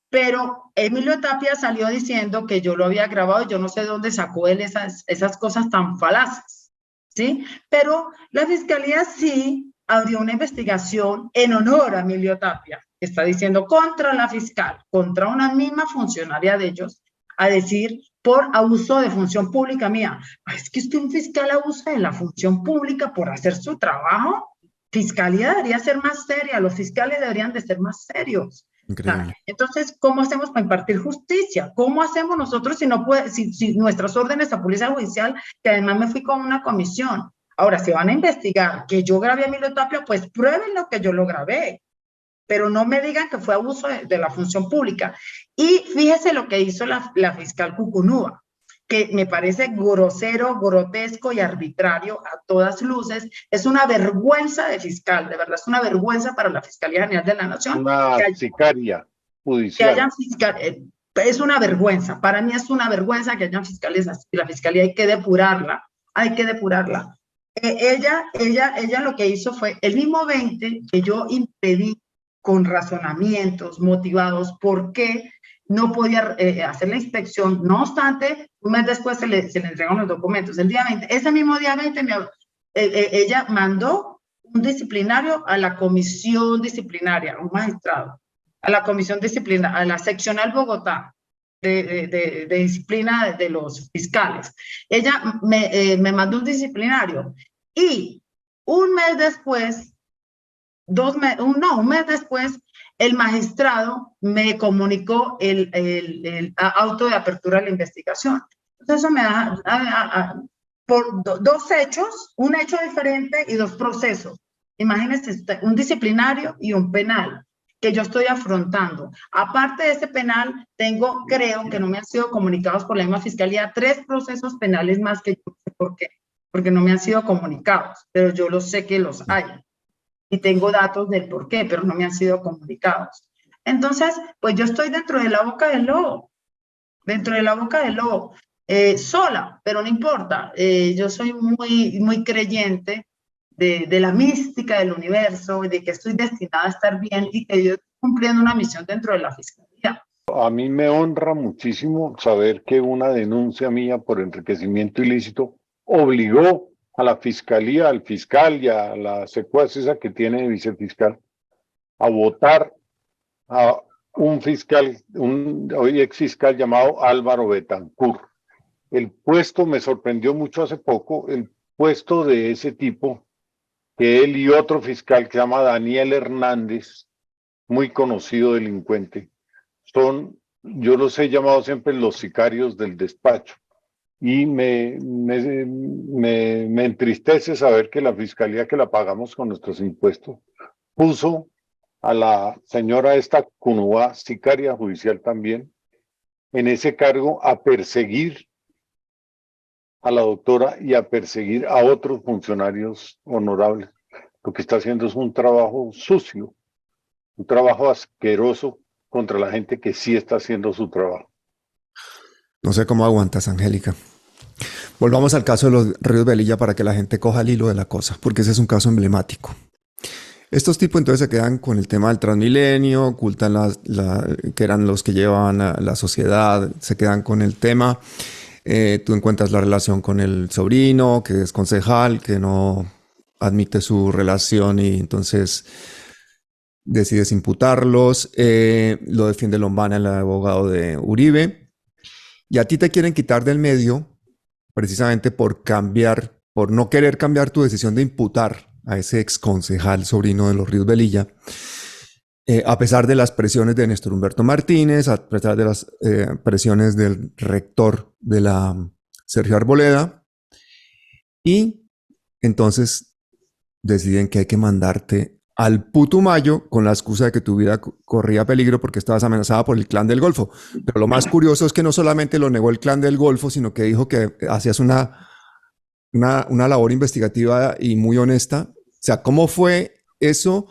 Pero Emilio Tapia salió diciendo que yo lo había grabado, yo no sé de dónde sacó él esas cosas tan falaces, ¿sí? Pero la Fiscalía sí abrió una investigación en honor a Emilio Tapia, que está diciendo contra la fiscal, contra una misma funcionaria de ellos, a decir por abuso de función pública mía. Es que un fiscal abusa de la función pública por hacer su trabajo. Fiscalía debería ser más seria, los fiscales deberían de ser más serios. Increíble. Entonces, ¿cómo hacemos para impartir justicia? ¿Cómo hacemos nosotros si nuestras órdenes a Policía Judicial, que además me fui con una comisión? Ahora, si van a investigar que yo grabé a Emilio Tapia, pues prueben lo que yo lo grabé, pero no me digan que fue abuso de la función pública. Y fíjese lo que hizo la fiscal Cucunúa, que me parece grosero, grotesco y arbitrario a todas luces. Es una vergüenza de fiscal, de verdad, es una vergüenza para la Fiscalía General de la Nación. Una sicaria judicial. Es una vergüenza, para mí es una vergüenza que hayan fiscales así. La Fiscalía hay que depurarla, hay que depurarla. Ella lo que hizo fue, el mismo 20 que yo impedí con razonamientos motivados, ¿por qué no podía hacer la inspección. No obstante, un mes después se le entregaron los documentos. El día 20, ese mismo día 20, ella mandó un disciplinario a la comisión disciplinaria, un magistrado, a la comisión disciplinaria, a la seccional Bogotá de disciplina de los fiscales. Ella me mandó un disciplinario y un mes después, un mes después, el magistrado me comunicó el auto de apertura de la investigación. Entonces eso me da por dos hechos, un hecho diferente y dos procesos. Imagínense, un disciplinario y un penal que yo estoy afrontando. Aparte de ese penal, creo que no me han sido comunicados por la misma fiscalía, 3 procesos penales más que yo no sé por qué, porque no me han sido comunicados, pero yo lo sé que los hay. Y tengo datos del por qué, pero no me han sido comunicados. Entonces, pues yo estoy dentro de la boca del lobo, sola, pero no importa. Yo soy muy creyente de la mística del universo, de que estoy destinada a estar bien y que yo estoy cumpliendo una misión dentro de la fiscalía. A mí me honra muchísimo saber que una denuncia mía por enriquecimiento ilícito obligó a la fiscalía, al fiscal y a la secuaz esa que tiene de vicefiscal a votar a un fiscal, un hoy ex fiscal llamado Álvaro Betancourt. El puesto me sorprendió mucho hace poco, el puesto de ese tipo, que él y otro fiscal que se llama Daniel Hernández, muy conocido delincuente, yo los he llamado siempre los sicarios del despacho. Y me entristece saber que la fiscalía, que la pagamos con nuestros impuestos, puso a la señora esta Cunúa, sicaria judicial también, en ese cargo a perseguir a la doctora y a perseguir a otros funcionarios honorables. Lo que está haciendo es un trabajo sucio, un trabajo asqueroso contra la gente que sí está haciendo su trabajo. No sé cómo aguantas, Angélica. Volvamos al caso de los Ríos Velilla para que la gente coja el hilo de la cosa, porque ese es un caso emblemático. Estos tipos entonces se quedan con el tema del Transmilenio, ocultan que eran los que llevaban a la sociedad, se quedan con el tema. Tú encuentras la relación con el sobrino, que es concejal, que no admite su relación y entonces decides imputarlos. Lo defiende Lombana, el abogado de Uribe. Y a ti te quieren quitar del medio precisamente por no querer cambiar tu decisión de imputar a ese ex concejal sobrino de los Ríos Velilla, a pesar de las presiones de Néstor Humberto Martínez, a pesar de las presiones del rector de la Sergio Arboleda, y entonces deciden que hay que mandarte al Putumayo con la excusa de que tu vida corría peligro porque estabas amenazada por el Clan del Golfo. Pero lo más curioso es que no solamente lo negó el Clan del Golfo, sino que dijo que hacías una labor investigativa y muy honesta. O sea, ¿cómo fue eso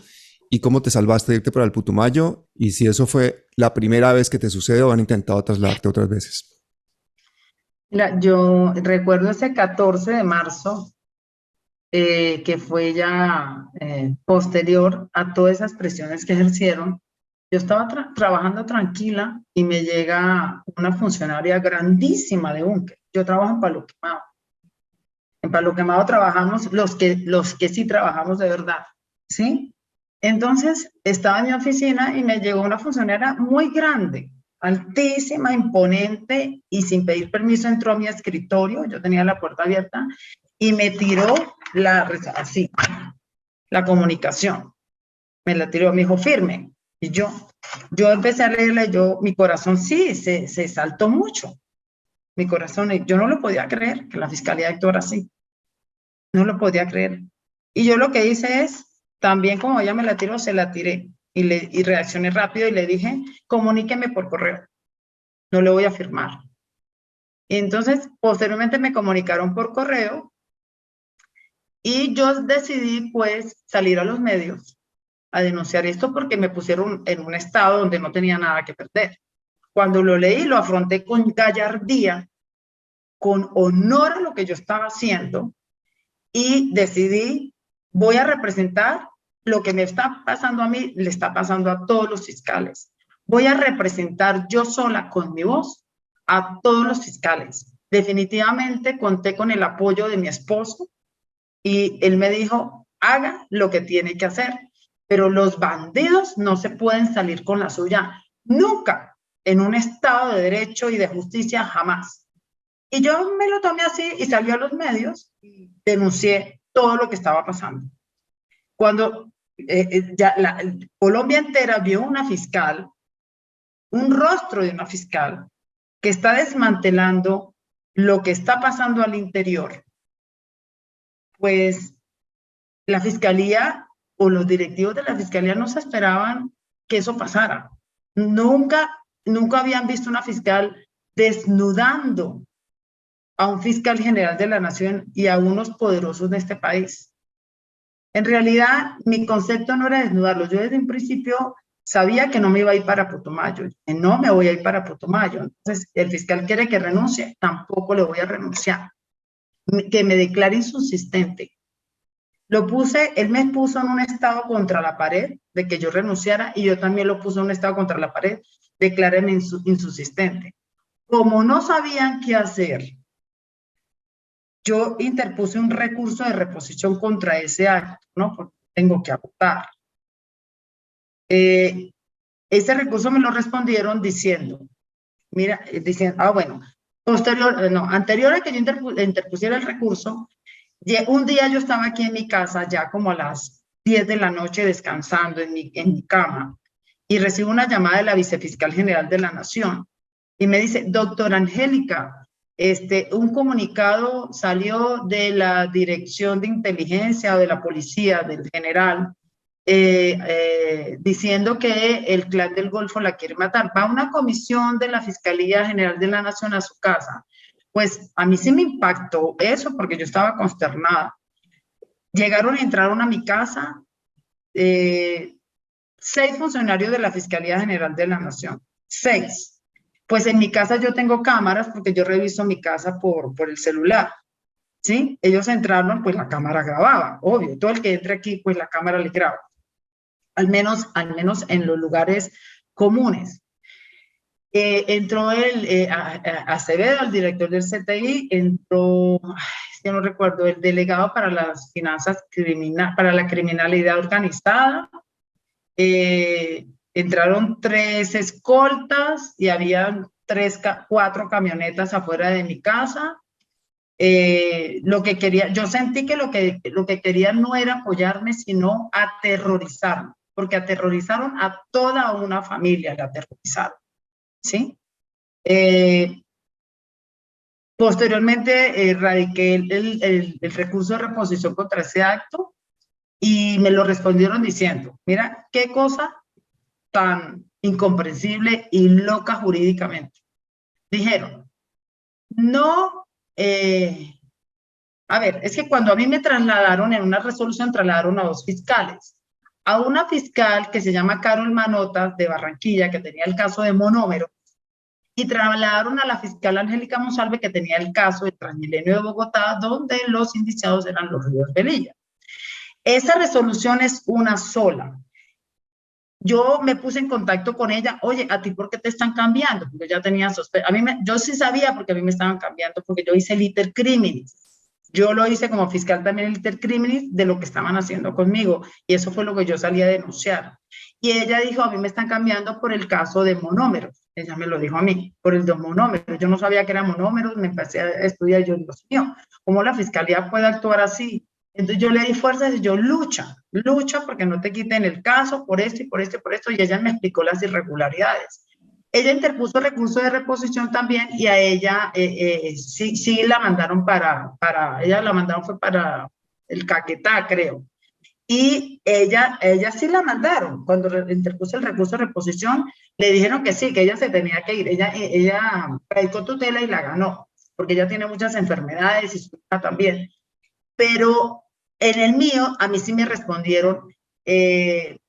y cómo te salvaste de irte para el Putumayo? Y si eso fue la primera vez que te sucede o han intentado trasladarte otras veces. Mira, yo recuerdo ese 14 de marzo, que fue ya posterior a todas esas presiones que ejercieron. Yo estaba trabajando tranquila y me llega una funcionaria grandísima de Unque. Yo trabajo en Palo Quemado. En Palo Quemado trabajamos los que sí trabajamos de verdad, ¿sí? Entonces, estaba en mi oficina y me llegó una funcionaria muy grande, altísima, imponente, y sin pedir permiso entró a mi escritorio, yo tenía la puerta abierta, y me tiró la comunicación. Me la tiró, me dijo, firme. Y yo empecé a leerle, mi corazón sí, se saltó mucho. Mi corazón, yo no lo podía creer que la fiscalía actuara así. No lo podía creer. Y yo lo que hice es, también como ella me la tiró, se la tiré. Y reaccioné rápido y le dije, comuníqueme por correo. No le voy a firmar. Y entonces, posteriormente me comunicaron por correo y yo decidí, pues, salir a los medios a denunciar esto porque me pusieron en un estado donde no tenía nada que perder. Cuando lo leí, lo afronté con gallardía, con honor a lo que yo estaba haciendo, y decidí, voy a representar lo que me está pasando a mí, le está pasando a todos los fiscales. voy a representar yo sola con mi voz a todos los fiscales. Definitivamente conté con el apoyo de mi esposo y él me dijo, haga lo que tiene que hacer, pero los bandidos no se pueden salir con la suya nunca en un Estado de Derecho y de justicia, jamás. Y yo me lo tomé así y salí a los medios y denuncié todo lo que estaba pasando. Cuando Colombia entera vio una fiscal, un rostro de una fiscal que está desmantelando lo que está pasando al interior, pues la fiscalía o los directivos de la fiscalía no se esperaban que eso pasara. Nunca habían visto una fiscal desnudando a un fiscal general de la nación y a unos poderosos de este país. En realidad, mi concepto no era desnudarlos. Yo desde un principio sabía que no me iba a ir para Putumayo. No me voy a ir para Putumayo. Entonces, el fiscal quiere que renuncie, tampoco le voy a renunciar. Que me declare insubsistente. Él me puso en un estado contra la pared de que yo renunciara y yo también lo puse en un estado contra la pared, decláreme insubsistente. Como no sabían qué hacer, yo interpuse un recurso de reposición contra ese acto, ¿no? Porque tengo que agotar. Ese recurso me lo respondieron diciendo, anterior a que yo interpusiera el recurso, un día yo estaba aquí en mi casa, ya como a las 10 de la noche descansando en mi cama, y recibo una llamada de la vicefiscal general de la Nación, y me dice, doctora Angélica, un comunicado salió de la Dirección de Inteligencia o de la Policía del general, diciendo que el Clan del Golfo la quiere matar. Va una comisión de la Fiscalía General de la Nación a su casa. Pues a mí sí me impactó eso porque yo estaba consternada. Entraron a mi casa 6 funcionarios de la Fiscalía General de la Nación. 6. Pues en mi casa yo tengo cámaras porque yo reviso mi casa por el celular. ¿Sí? Ellos entraron, pues la cámara grababa, obvio. Todo el que entre aquí, pues la cámara le graba. Al menos en los lugares comunes. Entró Acevedo, el director del CTI, entró, yo no recuerdo, el delegado para las finanzas para la criminalidad organizada, entraron 3 escoltas y habían 4 camionetas afuera de mi casa. Yo sentí que lo que querían no era apoyarme, sino aterrorizarme, porque aterrorizaron a toda una familia, la aterrorizaron. ¿Sí? Posteriormente radiqué el recurso de reposición contra ese acto y me lo respondieron diciendo, mira, qué cosa tan incomprensible y loca jurídicamente. Dijeron, no, a ver, es que cuando a mí me trasladaron en una resolución, trasladaron a 2 fiscales. A una fiscal que se llama Carol Manotas de Barranquilla, que tenía el caso de Monómero, y trasladaron a la fiscal Angélica Monsalve, que tenía el caso de Transmilenio de Bogotá, donde los indiciados eran los Ríos Velilla. Esa resolución es una sola. Yo me puse en contacto con ella, oye, ¿a ti por qué te están cambiando? Porque ya tenía sospecha. Yo sí sabía porque a mí me estaban cambiando, porque yo hice el iter criminis. Yo lo hice como fiscal también el iter criminis de lo que estaban haciendo conmigo, y eso fue lo que yo salí a denunciar. Y ella dijo, a mí me están cambiando por el caso de monómeros. Ella me lo dijo a mí, por el de monómeros. Yo no sabía que eran monómeros, me empecé a estudiar, yo, Dios mío, ¿cómo la fiscalía puede actuar así? Entonces yo le di fuerzas y yo, lucha porque no te quiten el caso por esto y por esto y por esto, y ella me explicó las irregularidades. Ella interpuso recurso de reposición también, y a ella sí la mandaron ella la mandaron fue para el Caquetá, creo. Y ella sí la mandaron. Cuando interpuso el recurso de reposición, le dijeron que sí, que ella se tenía que ir. Ella radicó tutela y la ganó, porque ella tiene muchas enfermedades y su hija también. Pero en el mío, a mí sí me respondieron,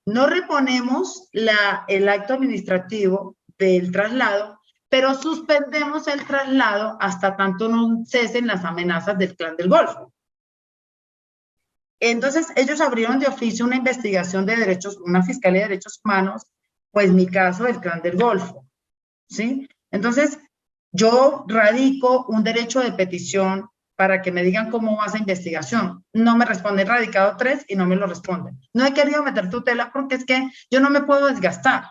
no reponemos el acto administrativo del traslado, pero suspendemos el traslado hasta tanto no cesen las amenazas del Clan del Golfo. Entonces, ellos abrieron de oficio una investigación de derechos, una fiscalía de derechos humanos, pues mi caso, el Clan del Golfo, ¿sí? Entonces, yo radico un derecho de petición para que me digan cómo va esa investigación. No me responden, radicado 3 y no me lo responden. No he querido meter tutela porque es que yo no me puedo desgastar.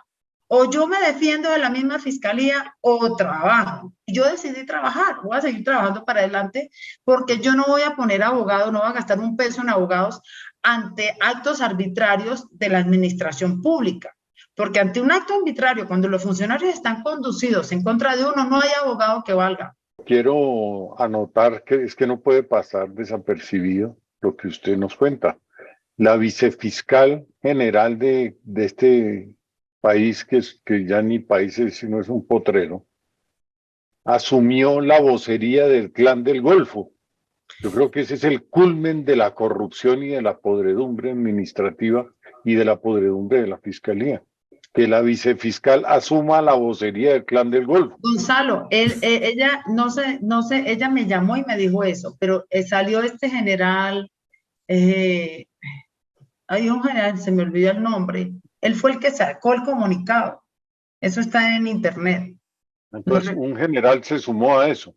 O yo me defiendo de la misma fiscalía o trabajo. Y yo decidí trabajar, voy a seguir trabajando para adelante porque yo no voy a poner abogados, no voy a gastar un peso en abogados ante actos arbitrarios de la administración pública. Porque ante un acto arbitrario, cuando los funcionarios están conducidos en contra de uno, no hay abogado que valga. Quiero anotar que es que no puede pasar desapercibido lo que usted nos cuenta. La vicefiscal general de este país, que ya ni país es, sino es un potrero, asumió la vocería del Clan del Golfo. Yo creo que ese es el culmen de la corrupción y de la podredumbre administrativa y de la podredumbre de la fiscalía. Que la vicefiscal asuma la vocería del Clan del Golfo. Gonzalo, ella, no sé, ella me llamó y me dijo eso, pero salió este general, hay un general, se me olvidó el nombre, él fue el que sacó el comunicado, eso está en internet. Entonces, un general se sumó a eso.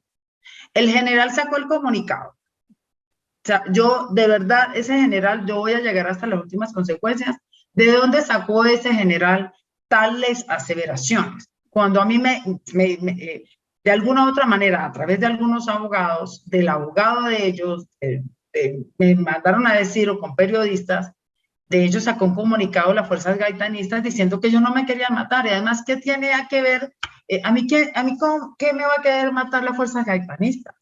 El general sacó el comunicado. O sea, yo, de verdad, ese general, yo voy a llegar hasta las últimas consecuencias. ¿De dónde sacó ese general tales aseveraciones? Cuando a mí de alguna u otra manera, a través de algunos abogados, del abogado de ellos, me mandaron a decir, o con periodistas, de ellos sacó un comunicado las fuerzas gaitanistas diciendo que yo no me quería matar. Y además, ¿qué tiene que ver? ¿A mí qué me va a querer matar las fuerzas gaitanistas?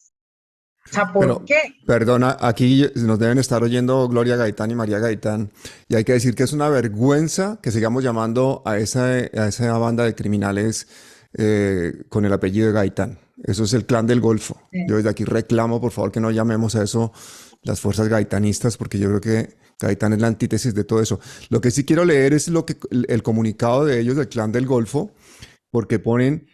O sea, ¿por qué? Perdona, aquí nos deben estar oyendo Gloria Gaitán y María Gaitán, y hay que decir que es una vergüenza que sigamos llamando a esa banda de criminales con el apellido de Gaitán. Eso es el Clan del Golfo. Sí. Yo desde aquí reclamo, por favor, que no llamemos a eso las fuerzas gaitanistas, porque yo creo que Gaitán es la antítesis de todo eso. Lo que sí quiero leer es el comunicado de ellos del Clan del Golfo, porque ponen...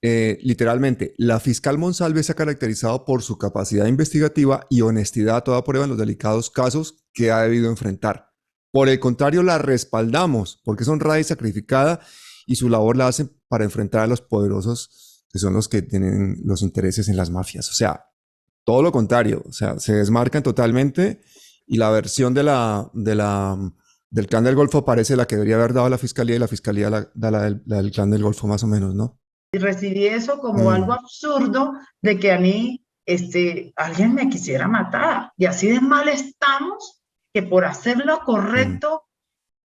literalmente, la fiscal Monsalve se ha caracterizado por su capacidad investigativa y honestidad a toda prueba en los delicados casos que ha debido enfrentar. Por el contrario, la respaldamos porque es honrada y sacrificada y su labor la hacen para enfrentar a los poderosos que son los que tienen los intereses en las mafias. O sea, todo lo contrario, o sea, se desmarcan totalmente y la versión del Clan del Golfo parece la que debería haber dado la fiscalía y la fiscalía da la del Clan del Golfo más o menos, ¿no? Y recibí eso como algo absurdo de que a mí alguien me quisiera matar. Y así de mal estamos que por hacer lo correcto,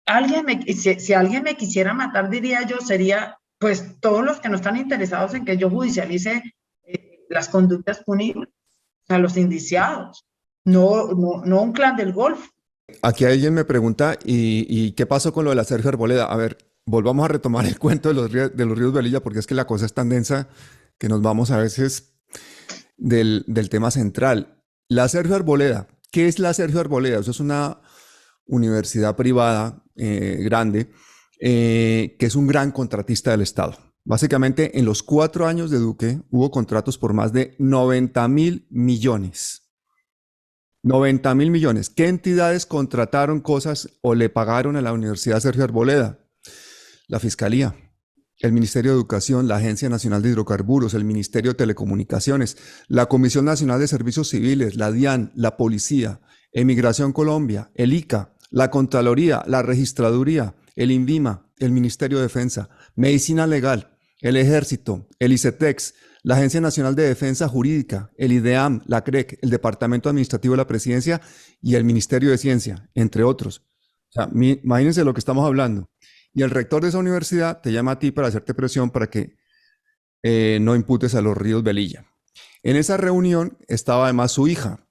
si alguien me quisiera matar, diría yo, sería pues todos los que no están interesados en que yo judicialice las conductas punibles, o sea, los indiciados, no un Clan del Golfo. Aquí alguien me pregunta, ¿y qué pasó con lo de la Sergio Arboleda? A ver, volvamos a retomar el cuento de los ríos Velilla, porque es que la cosa es tan densa que nos vamos a veces del tema central. La Sergio Arboleda, ¿qué es la Sergio Arboleda? Eso es una universidad privada grande que es un gran contratista del Estado. Básicamente, en los 4 años de Duque hubo contratos por más de 90.000 millones. 90.000 millones. ¿Qué entidades contrataron cosas o le pagaron a la Universidad Sergio Arboleda? La Fiscalía, el Ministerio de Educación, la Agencia Nacional de Hidrocarburos, el Ministerio de Telecomunicaciones, la Comisión Nacional de Servicios Civiles, la DIAN, la Policía, Emigración Colombia, el ICA, la Contraloría, la Registraduría, el INVIMA, el Ministerio de Defensa, Medicina Legal, el Ejército, el ICETEX, la Agencia Nacional de Defensa Jurídica, el IDEAM, la CREC, el Departamento Administrativo de la Presidencia y el Ministerio de Ciencia, entre otros. O sea, imagínense lo que estamos hablando. Y el rector de esa universidad te llama a ti para hacerte presión para que no imputes a los ríos Velilla. En esa reunión estaba además su hija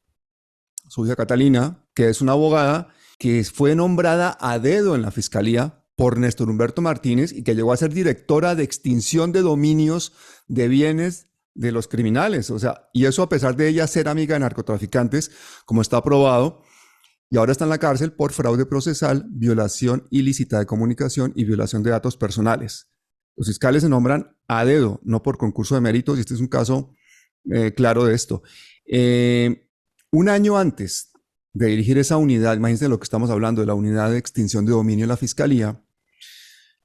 Catalina, que es una abogada que fue nombrada a dedo en la fiscalía por Néstor Humberto Martínez y que llegó a ser directora de extinción de dominios de bienes de los criminales. O sea, y eso a pesar de ella ser amiga de narcotraficantes, como está probado. Y ahora está en la cárcel por fraude procesal, violación ilícita de comunicación y violación de datos personales. Los fiscales se nombran a dedo, no por concurso de méritos, y este es un caso claro de esto. Un año antes de dirigir esa unidad, imagínense lo que estamos hablando, de la unidad de extinción de dominio en la Fiscalía,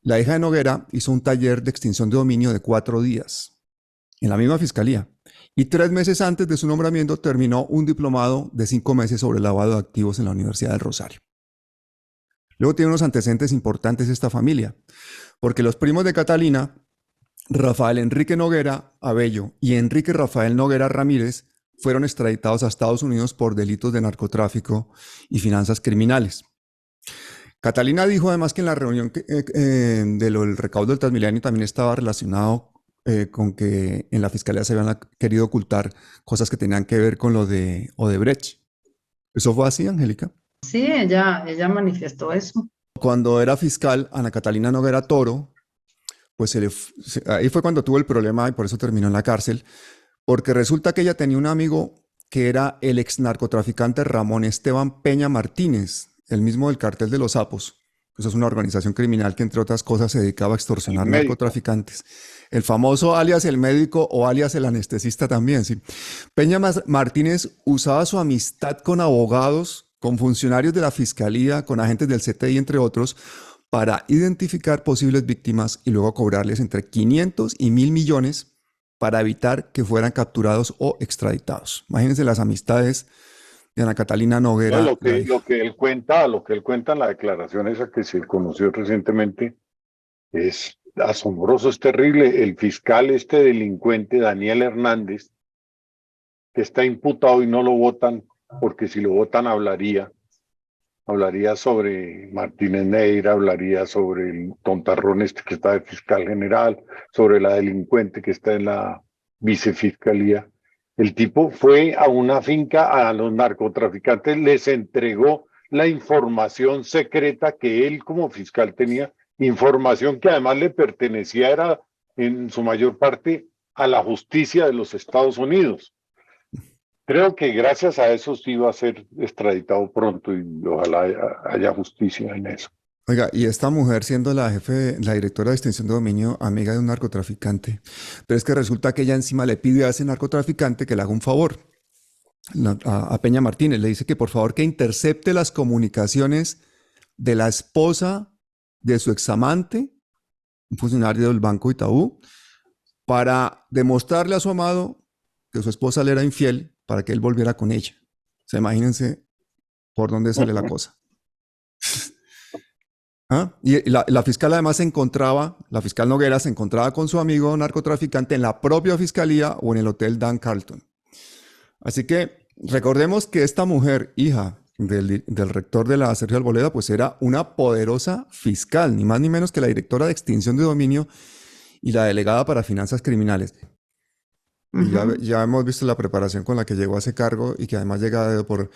La hija de Noguera hizo un taller de extinción de dominio de 4 días en la misma fiscalía. Y 3 meses antes de su nombramiento terminó un diplomado de 5 meses sobre lavado de activos en la Universidad del Rosario. Luego tiene unos antecedentes importantes esta familia, porque los primos de Catalina, Rafael Enrique Noguera Abello y Enrique Rafael Noguera Ramírez, fueron extraditados a Estados Unidos por delitos de narcotráfico y finanzas criminales. Catalina dijo además que en la reunión del recaudo del Transmilenio también estaba relacionado con que en la fiscalía se habían querido ocultar cosas que tenían que ver con lo de Odebrecht. ¿Eso fue así, Angélica? Sí, ella manifestó eso. Cuando era fiscal, Ana Catalina Noguera Toro, pues ahí fue cuando tuvo el problema y por eso terminó en la cárcel, porque resulta que ella tenía un amigo que era el ex narcotraficante Ramón Esteban Peña Martínez, el mismo del cartel de los sapos. Eso es una organización criminal que, entre otras cosas, se dedicaba a extorsionar narcotraficantes. El famoso alias el médico o alias el anestesista también, sí. Peña Martínez usaba su amistad con abogados, con funcionarios de la fiscalía, con agentes del CTI, entre otros, para identificar posibles víctimas y luego cobrarles entre 500 y 1.000 millones para evitar que fueran capturados o extraditados. Imagínense las amistades de Ana Catalina Noguera. No, lo que él cuenta en la declaración esa que se conoció recientemente es asombroso, es terrible. El fiscal delincuente Daniel Hernández, que está imputado y no lo votan, porque si lo votan hablaría sobre Martínez Neira, hablaría sobre el tontarrón que está de fiscal general, sobre la delincuente que está en la vicefiscalía. El tipo fue a una finca, a los narcotraficantes, les entregó la información secreta que él como fiscal tenía, información que además le pertenecía, era en su mayor parte a la justicia de los Estados Unidos. Creo que gracias a eso sí va a ser extraditado pronto y ojalá haya justicia en eso. Oiga, y esta mujer siendo la directora de extinción de dominio, amiga de un narcotraficante, pero es que resulta que ella encima le pide a ese narcotraficante que le haga un favor, a Peña Martínez, le dice que por favor que intercepte las comunicaciones de la esposa de su examante, un funcionario del Banco Itaú, para demostrarle a su amado que su esposa le era infiel para que él volviera con ella. O sea, imagínense por dónde sale la cosa. ¿Ah? Y la fiscal además la fiscal Noguera se encontraba con su amigo narcotraficante en la propia fiscalía o en el hotel Dan Carlton. Así que recordemos que esta mujer, hija del rector de la Sergio Arboleda, pues era una poderosa fiscal, ni más ni menos que la directora de extinción de dominio y la delegada para finanzas criminales. Y ya hemos visto la preparación con la que llegó a ese cargo y que además llega por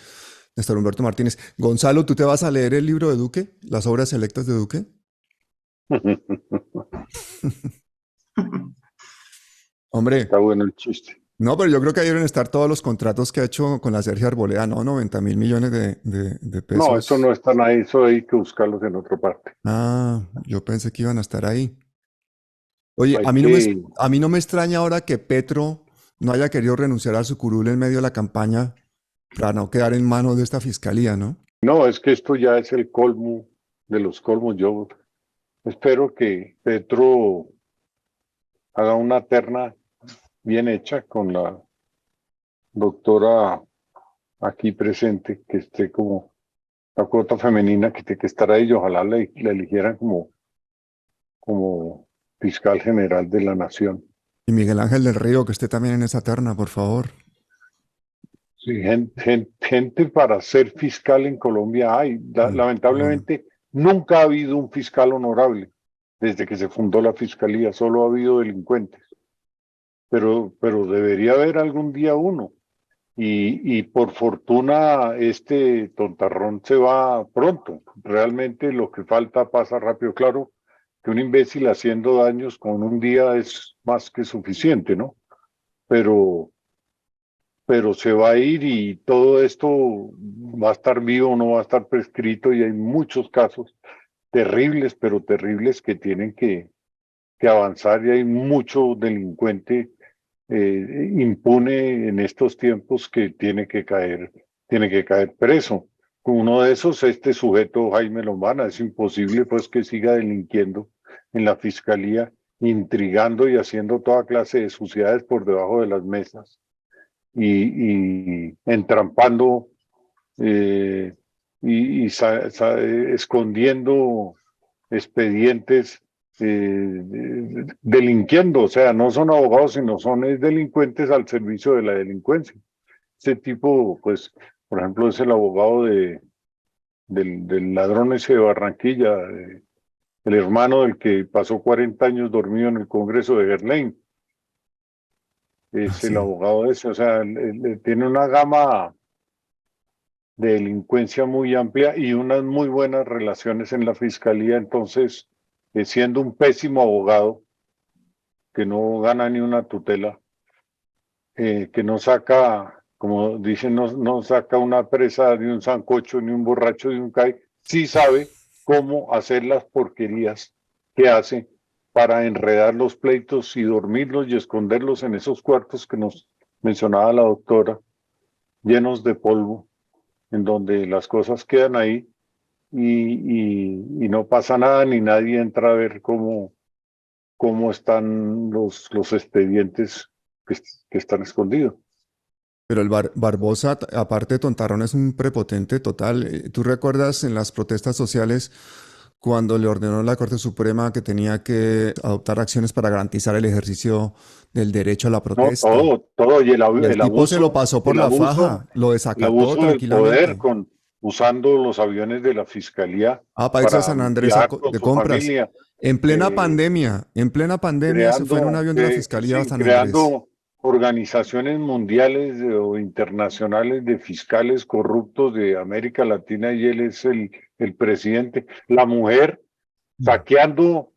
Néstor Humberto Martínez. Gonzalo, ¿tú te vas a leer el libro de Duque? ¿Las obras selectas de Duque? Hombre. Está bueno el chiste. No, pero yo creo que ahí deben estar todos los contratos que ha hecho con la Sergio Arboleda, ¿no? 90.000 millones de pesos. No, eso no están ahí, eso hay que buscarlos en otra parte. Ah, yo pensé que iban a estar ahí. Oye, a mí no me extraña ahora que Petro no haya querido renunciar a su curul en medio de la campaña para no quedar en manos de esta fiscalía, ¿no? No, es que esto ya es el colmo de los colmos. Yo espero que Petro haga una terna bien hecha con la doctora aquí presente, que esté como la cuota femenina que tiene que estar ahí, y ojalá la eligieran como fiscal general de la nación. Y Miguel Ángel del Río, que esté también en esa terna, por favor. Sí, gente para ser fiscal en Colombia hay. Lamentablemente nunca ha habido un fiscal honorable desde que se fundó la fiscalía, solo ha habido delincuentes. Pero debería haber algún día uno. Y por fortuna este tontarrón se va pronto. Realmente lo que falta pasa rápido. Claro que un imbécil haciendo daños con un día es más que suficiente, ¿no? Pero se va a ir y todo esto va a estar vivo, no va a estar prescrito, y hay muchos casos terribles, pero terribles, que tienen que avanzar, y hay mucho delincuente impune en estos tiempos que tiene que caer preso. Uno de esos, este sujeto Jaime Lombana, es imposible pues que siga delinquiendo en la fiscalía, intrigando y haciendo toda clase de suciedades por debajo de las mesas y entrampando escondiendo expedientes, delinquiendo, o sea, no son abogados, sino son delincuentes al servicio de la delincuencia. Este tipo, pues, por ejemplo, es el abogado del ladrón ese de Barranquilla, el hermano del que pasó 40 años dormido en el Congreso de Gerlain. Es Sí. el abogado ese, o sea, tiene una gama de delincuencia muy amplia y unas muy buenas relaciones en la fiscalía, entonces, siendo un pésimo abogado, que no gana ni una tutela, que no saca, como dicen, no saca una presa de un sancocho ni un borracho de un CAI, sí sabe cómo hacer las porquerías que hace para enredar los pleitos y dormirlos y esconderlos en esos cuartos que nos mencionaba la doctora, llenos de polvo, en donde las cosas quedan ahí y no pasa nada ni nadie entra a ver cómo están los expedientes que están escondidos. Pero el Barbosa, aparte de tontarrón, es un prepotente total. ¿Tú recuerdas en las protestas sociales cuando le ordenó la Corte Suprema que tenía que adoptar acciones para garantizar el ejercicio del derecho a la No, protesta? todo, y Y el tipo se lo pasó por el la abuso, faja, lo el desacató abuso del poder tranquilamente. usando los aviones de la fiscalía Para irse a para San Andrés viajar con de su compras. familia, En plena pandemia se fue en un avión de la Fiscalía a sí, San Andrés. creando organizaciones mundiales o internacionales de fiscales corruptos de América Latina y él es el presidente. La mujer saqueando,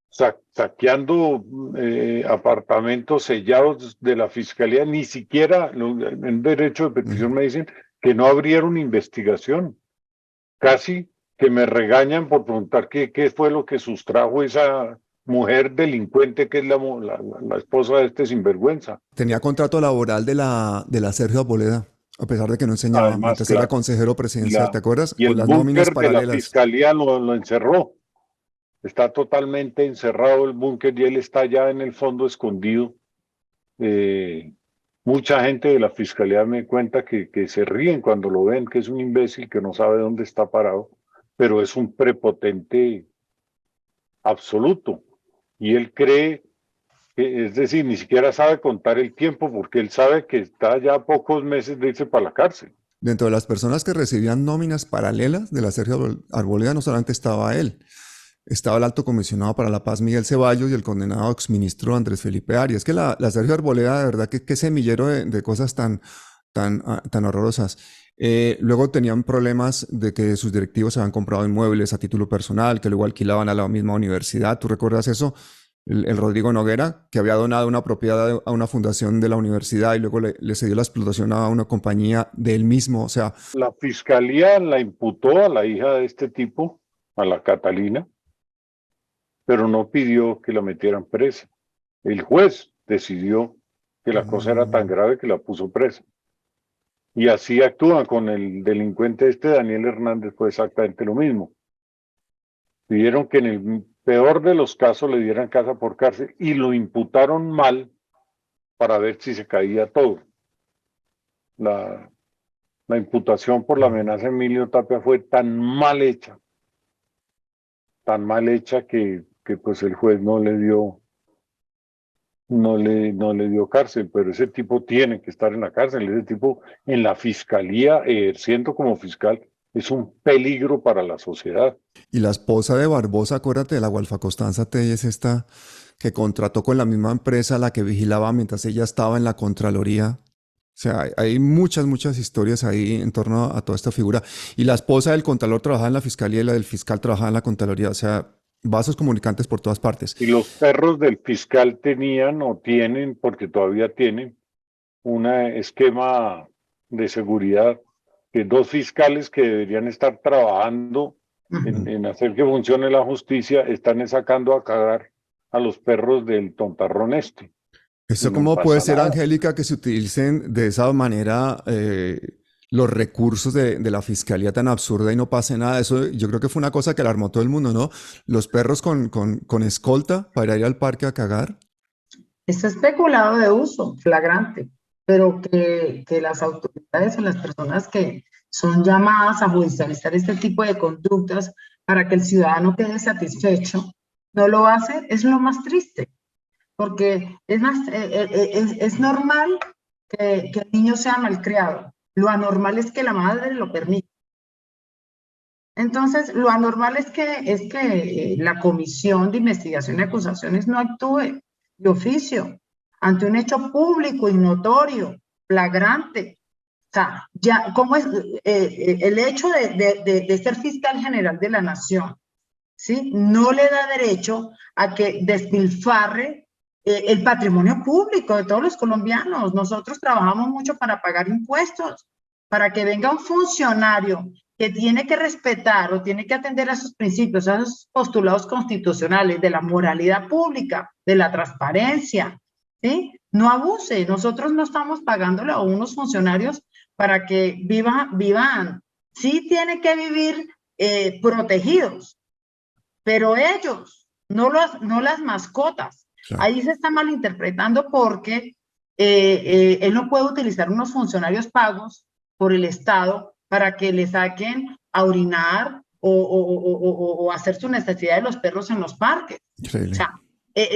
saqueando apartamentos sellados de la fiscalía, ni siquiera en derecho de petición me dicen que no abrieron investigación. Casi que me regañan por preguntar qué fue lo que sustrajo esa mujer delincuente que es la esposa de este sinvergüenza. Tenía contrato laboral de la Sergio Arboleda, a pesar de que no enseñaba, Además, mientras era claro, consejero y, presidencial, ¿te acuerdas? y el Con las nóminas búnker de la paralelas. fiscalía lo encerró. Está totalmente encerrado el búnker y él está ya en el fondo escondido. Mucha gente de la fiscalía me cuenta que se ríen cuando lo ven, que es un imbécil que no sabe dónde está parado, pero es un prepotente absoluto. Y él cree, es decir, ni siquiera sabe contar el tiempo porque él sabe que está ya a pocos meses de irse para la cárcel. Dentro de las personas que recibían nóminas paralelas de la Sergio Arboleda no solamente estaba él, estaba el alto comisionado para la paz Miguel Ceballos y el condenado exministro Andrés Felipe Arias. Que la Sergio Arboleda, de verdad, que semillero de cosas tan horrorosas. Luego tenían problemas de que sus directivos habían comprado inmuebles a título personal, que luego alquilaban a la misma universidad. ¿Tú recuerdas eso? El Rodrigo Noguera, que había donado una propiedad a una fundación de la universidad y luego le cedió la explotación a una compañía de él mismo. O sea, La fiscalía la imputó a la hija de este tipo, a la Catalina, pero no pidió que la metieran presa. El juez decidió que la cosa era tan grave que la puso presa. Y así actúan con el delincuente Daniel Hernández, fue exactamente lo mismo. Pidieron que en el peor de los casos le dieran casa por cárcel y lo imputaron mal para ver si se caía todo. La imputación por la amenaza a Emilio Tapia fue tan mal hecha que pues el juez no le dio cárcel, pero ese tipo tiene que estar en la cárcel, ese tipo en la fiscalía, ejerciendo como fiscal, es un peligro para la sociedad. y la esposa de Barbosa, acuérdate de la Gualfa Constanza Telles, esta que contrató con la misma empresa a la que vigilaba mientras ella estaba en la Contraloría. O sea, hay muchas historias ahí en torno a toda esta figura. Y la esposa del Contralor trabajaba en la Fiscalía y la del fiscal trabajaba en la Contraloría. O sea, vasos comunicantes por todas partes. Y los perros del fiscal tenían o tienen, porque todavía tienen, un esquema de seguridad que dos fiscales que deberían estar trabajando en hacer que funcione la justicia están sacando a cagar a los perros del tontarrón este. ¿Eso Y no cómo puede pasa ser, nada. Angélica, que se utilicen de esa manera los recursos de la fiscalía tan absurda y no pase nada. Eso yo creo que fue una cosa que alarmó a todo el mundo, ¿no? Los perros con escolta para ir al parque a cagar. Es especulado de uso flagrante, pero que las autoridades o las personas que son llamadas a judicializar este tipo de conductas para que el ciudadano quede satisfecho, no lo hace, es lo más triste, porque es normal que el niño sea malcriado, lo anormal es que la madre lo permita. Entonces, lo anormal es que la Comisión de Investigación y Acusaciones no actúe de oficio ante un hecho público y notorio, flagrante. O sea, ya, ¿cómo es el hecho de ser fiscal general de la nación? ¿Sí? No le da derecho a que despilfarre el patrimonio público de todos los colombianos. Nosotros trabajamos mucho para pagar impuestos, para que venga un funcionario que tiene que respetar o tiene que atender a sus principios, a esos postulados constitucionales de la moralidad pública, de la transparencia, ¿sí? No abuse. Nosotros no estamos pagándole a unos funcionarios para que vivan. Sí tienen que vivir protegidos, pero ellos, no las mascotas. Claro. Ahí se está malinterpretando porque él no puede utilizar unos funcionarios pagos por el Estado para que le saquen a orinar o hacer su necesidad de los perros en los parques. O sea,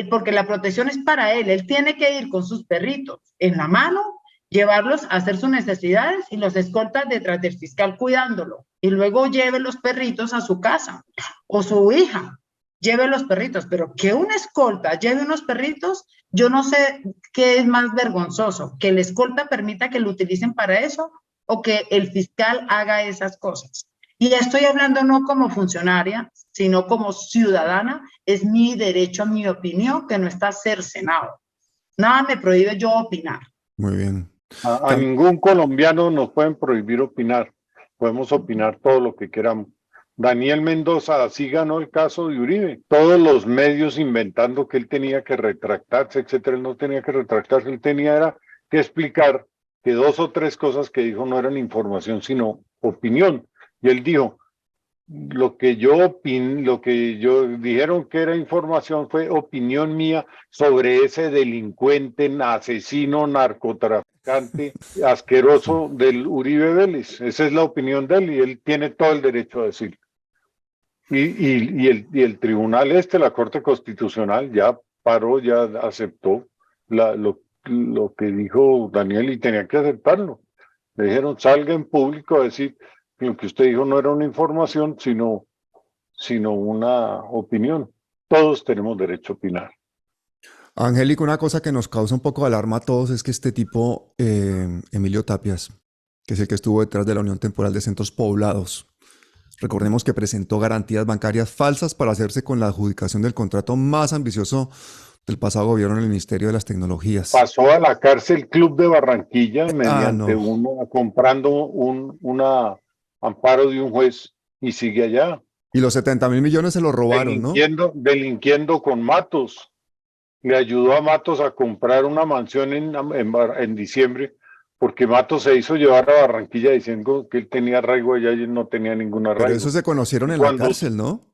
porque la protección es para él tiene que ir con sus perritos en la mano, llevarlos a hacer sus necesidades y los escoltas detrás del fiscal cuidándolo, y luego lleve los perritos a su casa, o su hija lleve los perritos, pero que una escolta lleve unos perritos, yo no sé qué es más vergonzoso, que la escolta permita que lo utilicen para eso, o que el fiscal haga esas cosas. Y estoy hablando no como funcionaria, sino como ciudadana. Es mi derecho a mi opinión que no está cercenado. Nada me prohíbe yo opinar. Muy bien. A ningún colombiano nos pueden prohibir opinar. Podemos opinar todo lo que queramos. Daniel Mendoza así ganó el caso de Uribe. Todos los medios inventando que él tenía que retractarse, etcétera. Él no tenía que retractarse, él tenía que explicar que 2 o 3 cosas que dijo no eran información, sino opinión. Y él dijo, lo que yo dijeron que era información fue opinión mía sobre ese delincuente, asesino, narcotraficante, asqueroso del Uribe Vélez. Esa es la opinión de él y él tiene todo el derecho a decirlo. Y el tribunal la Corte Constitucional, ya paró, ya aceptó lo que dijo Daniel y tenía que aceptarlo. Le dijeron, salga en público a decir que lo que usted dijo no era una información, sino una opinión. Todos tenemos derecho a opinar. Angélica, una cosa que nos causa un poco de alarma a todos es que este tipo, Emilio Tapias, que es el que estuvo detrás de la Unión Temporal de Centros Poblados, recordemos que presentó garantías bancarias falsas para hacerse con la adjudicación del contrato más ambicioso del pasado gobierno en el Ministerio de las Tecnologías. Pasó a la cárcel Club de Barranquilla mediante comprando un amparo de un juez y sigue allá. Y los 70.000 millones se los robaron, delinquiendo con Matos. Le ayudó a Matos a comprar una mansión en diciembre, porque Matos se hizo llevar a Barranquilla diciendo que él tenía arraigo allá y él no tenía ningún arraigo. Pero eso se conocieron en la cárcel, ¿no?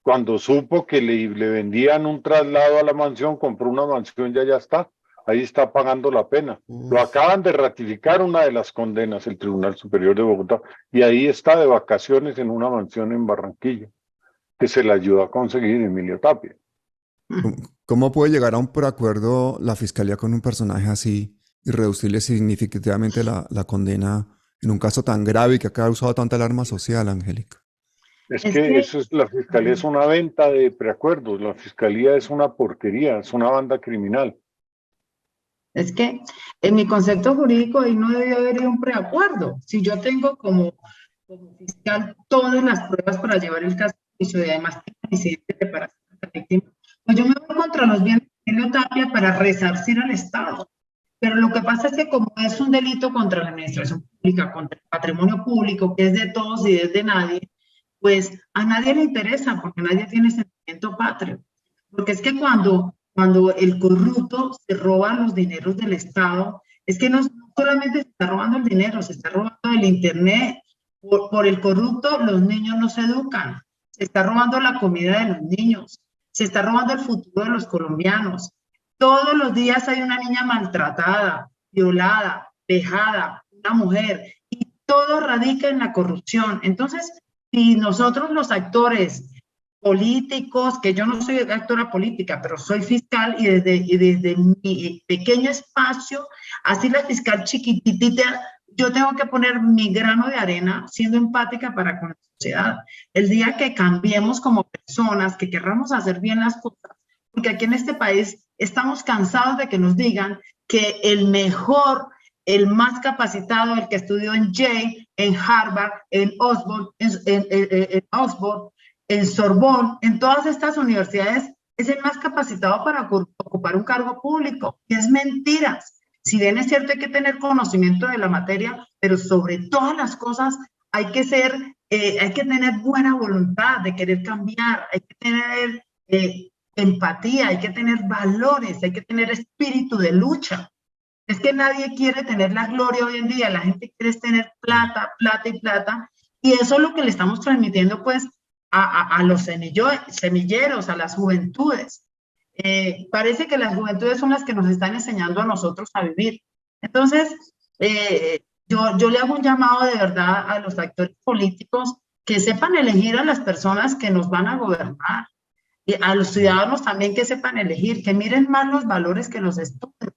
Cuando supo que le vendían un traslado a la mansión, compró una mansión y ya está. Ahí está pagando la pena. Lo acaban de ratificar una de las condenas, el Tribunal Superior de Bogotá, y ahí está de vacaciones en una mansión en Barranquilla, que se le ayudó a conseguir Emilio Tapia. ¿Cómo puede llegar a un preacuerdo la Fiscalía con un personaje así y reducirle significativamente la condena en un caso tan grave y que ha causado tanta alarma social, Angélica? Es que eso es, la Fiscalía es una venta de preacuerdos, la Fiscalía es una porquería, es una banda criminal. Es que en mi concepto jurídico ahí no debe haber un preacuerdo. Si yo tengo como fiscal todas las pruebas para llevar el caso y además incidente de reparación de la víctima, pues yo me voy contra los bienes de Emilio Tapia para resarcir al Estado. Pero lo que pasa es que como es un delito contra la administración pública, contra el patrimonio público, que es de todos y es de nadie, pues a nadie le interesa porque nadie tiene sentimiento patrio. Porque es que cuando el corrupto se roba los dineros del Estado, es que no solamente se está robando el dinero, se está robando el internet. Por el corrupto los niños no se educan, se está robando la comida de los niños, se está robando el futuro de los colombianos. Todos los días hay una niña maltratada, violada, vejada, una mujer, y todo radica en la corrupción. Entonces, si nosotros los actores políticos, que yo no soy actora política, pero soy fiscal y desde mi pequeño espacio, así la fiscal chiquitita, yo tengo que poner mi grano de arena siendo empática para con la sociedad. El día que cambiemos como personas, que querramos hacer bien las cosas, porque aquí en este país estamos cansados de que nos digan que el mejor, el más capacitado, el que estudió en Yale, en Harvard, en Oxford, en Sorbonne, en todas estas universidades, es el más capacitado para ocupar un cargo público. Y es mentira. Si bien es cierto, hay que tener conocimiento de la materia, pero sobre todas las cosas hay que tener buena voluntad de querer cambiar, hay que tener empatía, hay que tener valores, hay que tener espíritu de lucha. Es que nadie quiere tener la gloria hoy en día, la gente quiere tener plata, plata y plata, y eso es lo que le estamos transmitiendo pues a los semilleros, a las juventudes. Parece que las juventudes son las que nos están enseñando a nosotros a vivir. Entonces, yo le hago un llamado de verdad a los actores políticos que sepan elegir a las personas que nos van a gobernar, y a los ciudadanos también que sepan elegir, que miren más los valores que los estudios.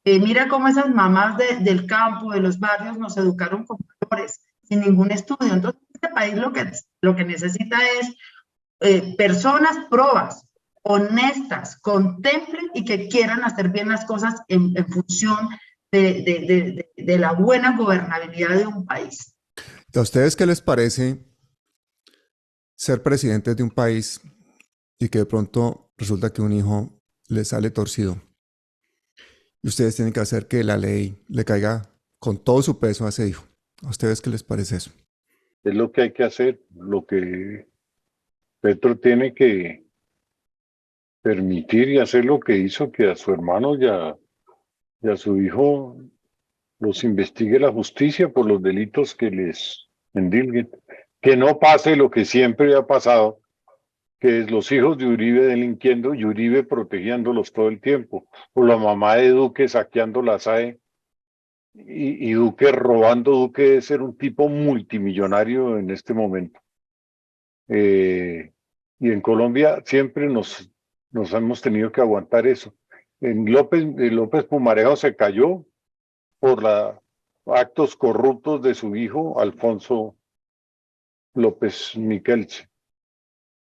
Mira cómo esas mamás del campo, de los barrios, nos educaron con valores, sin ningún estudio. Entonces, este país lo que necesita es personas probas, honestas, contemplen y que quieran hacer bien las cosas en función de la buena gobernabilidad de un país. ¿A ustedes qué les parece ser presidentes de un país y que de pronto resulta que un hijo le sale torcido? Y ustedes tienen que hacer que la ley le caiga con todo su peso a ese hijo. ¿A ustedes qué les parece eso? Es lo que hay que hacer, lo que Petro tiene que permitir y hacer lo que hizo, que a su hermano y a su hijo los investigue la justicia por los delitos que les endilguen. Que no pase lo que siempre ha pasado, que es los hijos de Uribe delinquiendo y Uribe protegiéndolos todo el tiempo, o la mamá de Duque saqueando la SAE y Duque robando. Duque debe ser un tipo multimillonario en este momento. Y en Colombia siempre nos hemos tenido que aguantar eso. López Pumarejo se cayó por actos corruptos de su hijo, Alfonso López Miquelsen.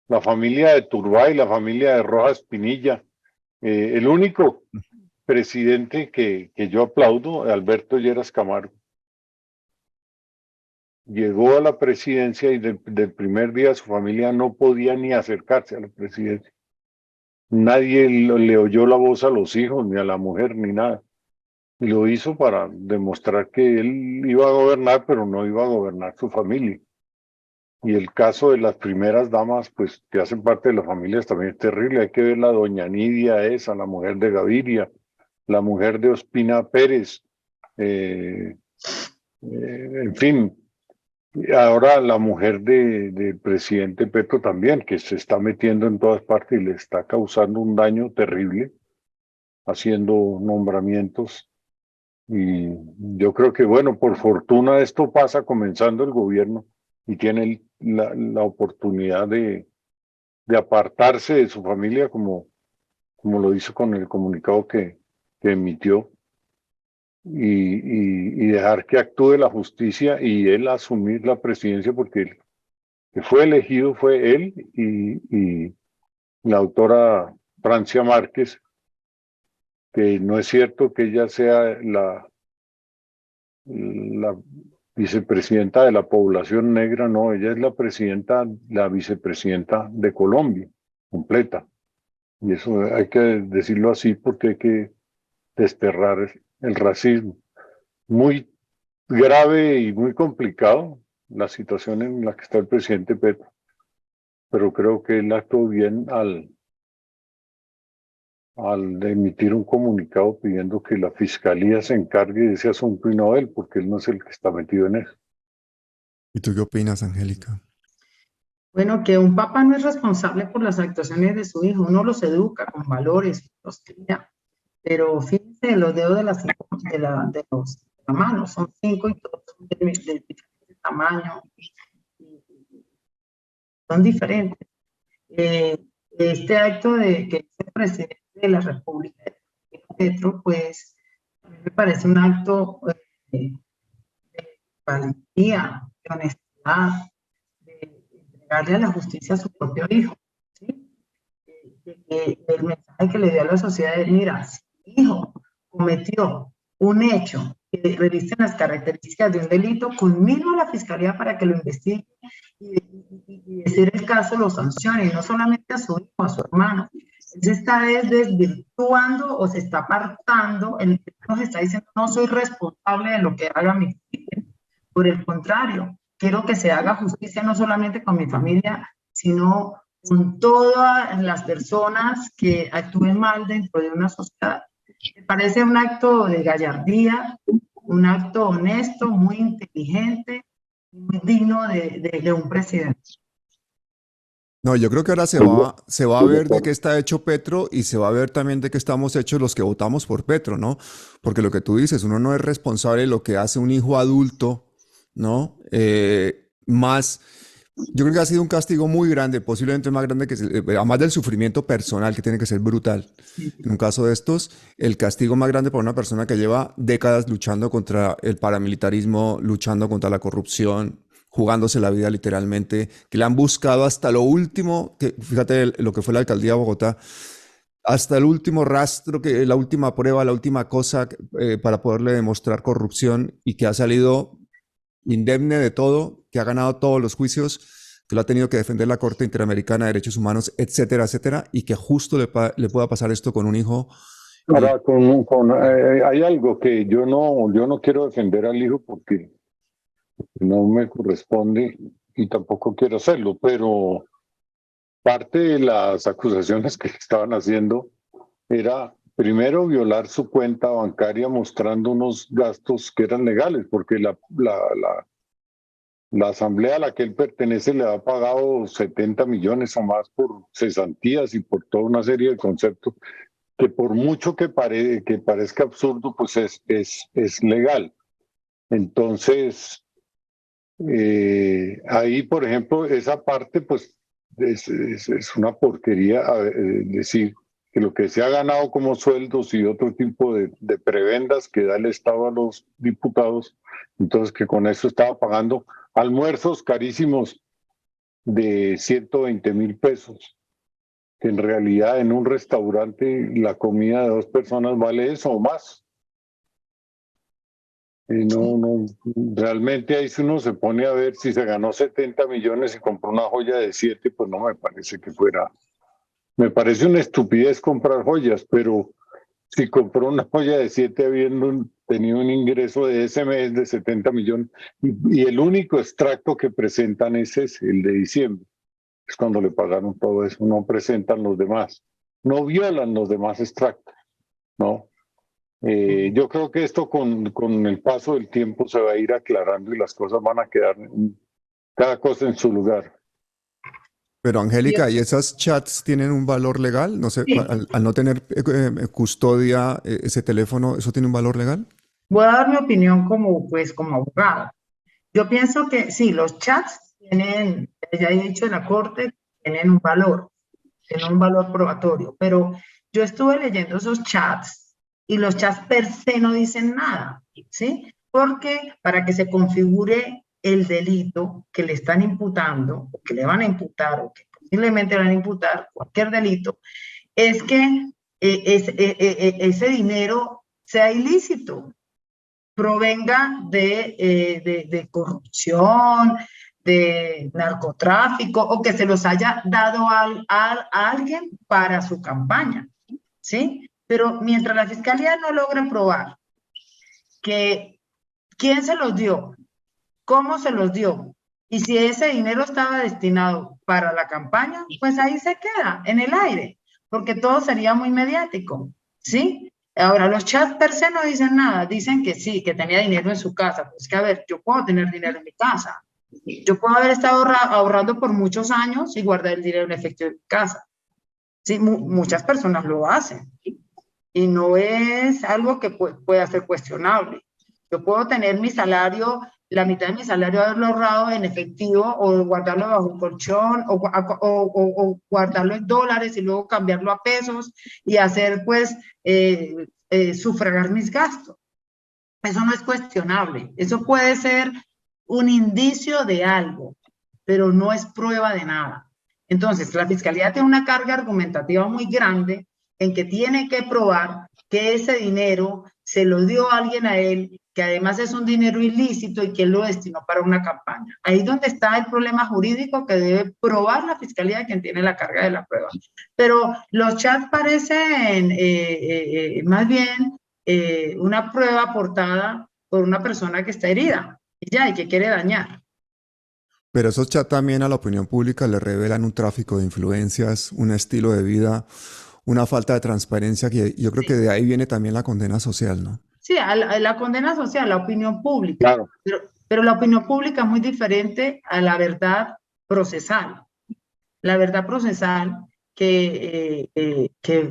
La familia de Turbay, la familia de Rojas Pinilla. El único presidente que yo aplaudo, Alberto Lleras Camargo. Llegó a la presidencia y del primer día su familia no podía ni acercarse a la presidencia. Nadie le oyó la voz a los hijos, ni a la mujer, ni nada. Y lo hizo para demostrar que él iba a gobernar, pero no iba a gobernar su familia. Y el caso de las primeras damas, pues que hacen parte de las familias, también es terrible. Hay que ver la doña Nidia esa, la mujer de Gaviria, la mujer de Ospina Pérez, en fin. Ahora la mujer del presidente Petro también, que se está metiendo en todas partes y le está causando un daño terrible, haciendo nombramientos. Y yo creo que, bueno, por fortuna esto pasa comenzando el gobierno y tiene la oportunidad de apartarse de su familia, como lo hizo con el comunicado que emitió, y dejar que actúe la justicia y él asumir la presidencia, porque el que fue elegido fue él y la doctora Francia Márquez, que no es cierto que ella sea la vicepresidenta de la población negra, no, ella es la vicepresidenta de Colombia, completa. Y eso hay que decirlo así porque hay que desterrar el racismo. Muy grave y muy complicado la situación en la que está el presidente Petro, pero creo que él actuó bien al al emitir un comunicado pidiendo que la fiscalía se encargue de ese asunto y no él, porque él no es el que está metido en eso. ¿Y tú qué opinas, Angélica? Bueno, que un papá no es responsable por las actuaciones de su hijo, uno los educa con valores, los cría, pero fíjense, los dedos de la mano son 5 y todos son de diferente tamaño, son diferentes. Este acto de que es el presidente de la República, Petro, pues a mí me parece un acto de valentía, de honestidad, de entregarle a la justicia a su propio hijo, ¿sí? El mensaje que le dio a la sociedad es, mira, si mi hijo cometió un hecho que revisten las características de un delito, conmigo a la fiscalía para que lo investigue y de ser el caso lo sancione, y no solamente a su hijo, a su hermano. Él se está desvirtuando o se está apartando, nos está diciendo, no soy responsable de lo que haga mi familia. Por el contrario, quiero que se haga justicia no solamente con mi familia, sino con todas las personas que actúen mal dentro de una sociedad. Me parece un acto de gallardía, un acto honesto, muy inteligente, muy digno de un presidente. No, yo creo que ahora se va a ver de qué está hecho Petro y se va a ver también de qué estamos hechos los que votamos por Petro, ¿no? Porque lo que tú dices, uno no es responsable de lo que hace un hijo adulto, ¿no? Yo creo que ha sido un castigo muy grande, posiblemente más grande además del sufrimiento personal que tiene que ser brutal. En un caso de estos, el castigo más grande para una persona que lleva décadas luchando contra el paramilitarismo, luchando contra la corrupción, jugándose la vida literalmente, que le han buscado hasta lo último, que fíjate lo que fue la alcaldía de Bogotá, hasta el último rastro, la última prueba, la última cosa para poderle demostrar corrupción y que ha salido indemne de todo, que ha ganado todos los juicios, que lo ha tenido que defender la Corte Interamericana de Derechos Humanos, etcétera, etcétera, y que justo le pueda pasar esto con un hijo. Ahora, hay algo que yo no quiero defender al hijo porque no me corresponde y tampoco quiero hacerlo, pero parte de las acusaciones que estaban haciendo era primero violar su cuenta bancaria mostrando unos gastos que eran legales, porque la asamblea a la que él pertenece le ha pagado 70 millones o más por cesantías y por toda una serie de conceptos que por mucho que parezca absurdo, pues es legal. Entonces, ahí, por ejemplo, esa parte, pues es una porquería decir que lo que se ha ganado como sueldos y otro tipo de prebendas que da el Estado a los diputados, entonces que con eso estaba pagando almuerzos carísimos de 120.000 pesos, que en realidad en un restaurante la comida de 2 personas vale eso o más. Realmente ahí si uno se pone a ver si se ganó 70 millones y compró una joya de 7, pues no me parece que fuera. Me parece una estupidez comprar joyas, pero si compró una joya de 7 habiendo tenido un ingreso de ese mes de 70 millones y el único extracto que presentan es ese, el de diciembre, es cuando le pagaron todo eso, no presentan los demás, no violan los demás extractos, ¿no? Yo creo que esto con el paso del tiempo se va a ir aclarando y las cosas van a quedar cada cosa en su lugar. Pero Angélica, ¿y esas chats tienen un valor legal? No sé, Sí. al no tener custodia ese teléfono, ¿eso tiene un valor legal? Voy a dar mi opinión como abogado. Yo pienso que sí, los chats tienen, ya he dicho en la corte, tienen un valor probatorio, pero yo estuve leyendo esos chats y los chats per se no dicen nada, ¿sí? Porque para que se configure el delito que le están imputando, o que le van a imputar, o que posiblemente van a imputar, cualquier delito, es que ese dinero sea ilícito, provenga de corrupción, de narcotráfico, o que se los haya dado a alguien para su campaña, ¿sí? Pero mientras la fiscalía no logre probar que quién se los dio, cómo se los dio, y si ese dinero estaba destinado para la campaña, pues ahí se queda, en el aire. porque todo sería muy mediático, ¿sí? Ahora, los chats per se no dicen nada, dicen que sí, que tenía dinero en su casa. Pues que, a ver, yo puedo tener dinero en mi casa. Yo puedo haber estado ahorrando por muchos años y guardar el dinero en efectivo en mi casa. Sí, muchas personas lo hacen y no es algo que pueda ser cuestionable. Yo puedo tener mi salario, la mitad de mi salario haberlo ahorrado en efectivo o guardarlo bajo un colchón o guardarlo en dólares y luego cambiarlo a pesos y hacer pues sufragar mis gastos. Eso no es cuestionable. Eso puede ser un indicio de algo, pero no es prueba de nada. Entonces, la Fiscalía tiene una carga argumentativa muy grande en que tiene que probar que ese dinero se lo dio alguien a él, que además es un dinero ilícito y que él lo destinó para una campaña. Ahí es donde está el problema jurídico que debe probar la Fiscalía, quien tiene la carga de la prueba. Pero los chats parecen más bien una prueba aportada por una persona que está herida y ya, y que quiere dañar. Pero esos chats también a la opinión pública le revelan un tráfico de influencias, un estilo de vida, una falta de transparencia, que yo creo que de ahí viene también la condena social, ¿no? Sí, a la condena social, la opinión pública, Claro. pero la opinión pública es muy diferente a la verdad procesal. La verdad procesal que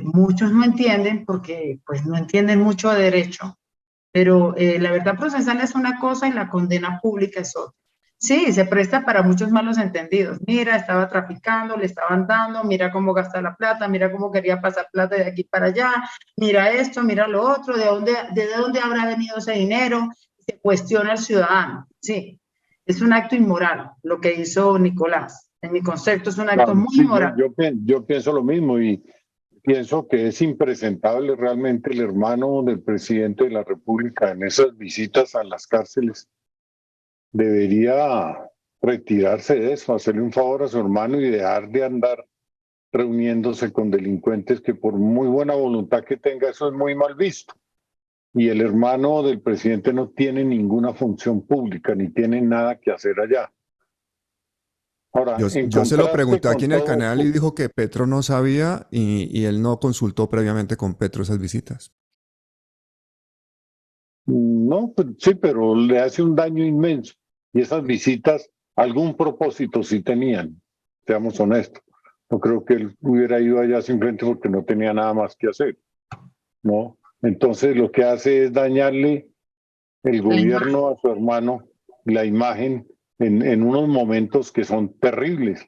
muchos no entienden porque pues no entienden mucho de derecho, pero la verdad procesal es una cosa y la condena pública es otra. Sí, se presta para muchos malos entendidos. Mira, estaba traficando, le estaban dando, mira cómo gasta la plata, mira cómo quería pasar plata de aquí para allá, mira esto, mira lo otro, de dónde habrá venido ese dinero? Se cuestiona al ciudadano. Sí, es un acto inmoral lo que hizo Nicolás. En mi concepto es un acto Claro, muy sí, inmoral. yo pienso lo mismo y pienso que es impresentable realmente el hermano del presidente de la República en esas visitas a las cárceles. Debería retirarse de eso, hacerle un favor a su hermano y dejar de andar reuniéndose con delincuentes que por muy buena voluntad que tenga, eso es muy mal visto. Y el hermano del presidente no tiene ninguna función pública, ni tiene nada que hacer allá. Ahora, en Yo se lo contraste pregunté aquí con en el todo canal esto, y dijo que Petro no sabía y él no consultó previamente con Petro esas visitas. no, pues, sí, pero le hace un daño inmenso. Y esas visitas, algún propósito sí tenían, seamos honestos. No creo que él hubiera ido allá simplemente porque no tenía nada más que hacer, ¿no? Entonces lo que hace es dañarle el gobierno a su hermano, la imagen, en unos momentos que son terribles,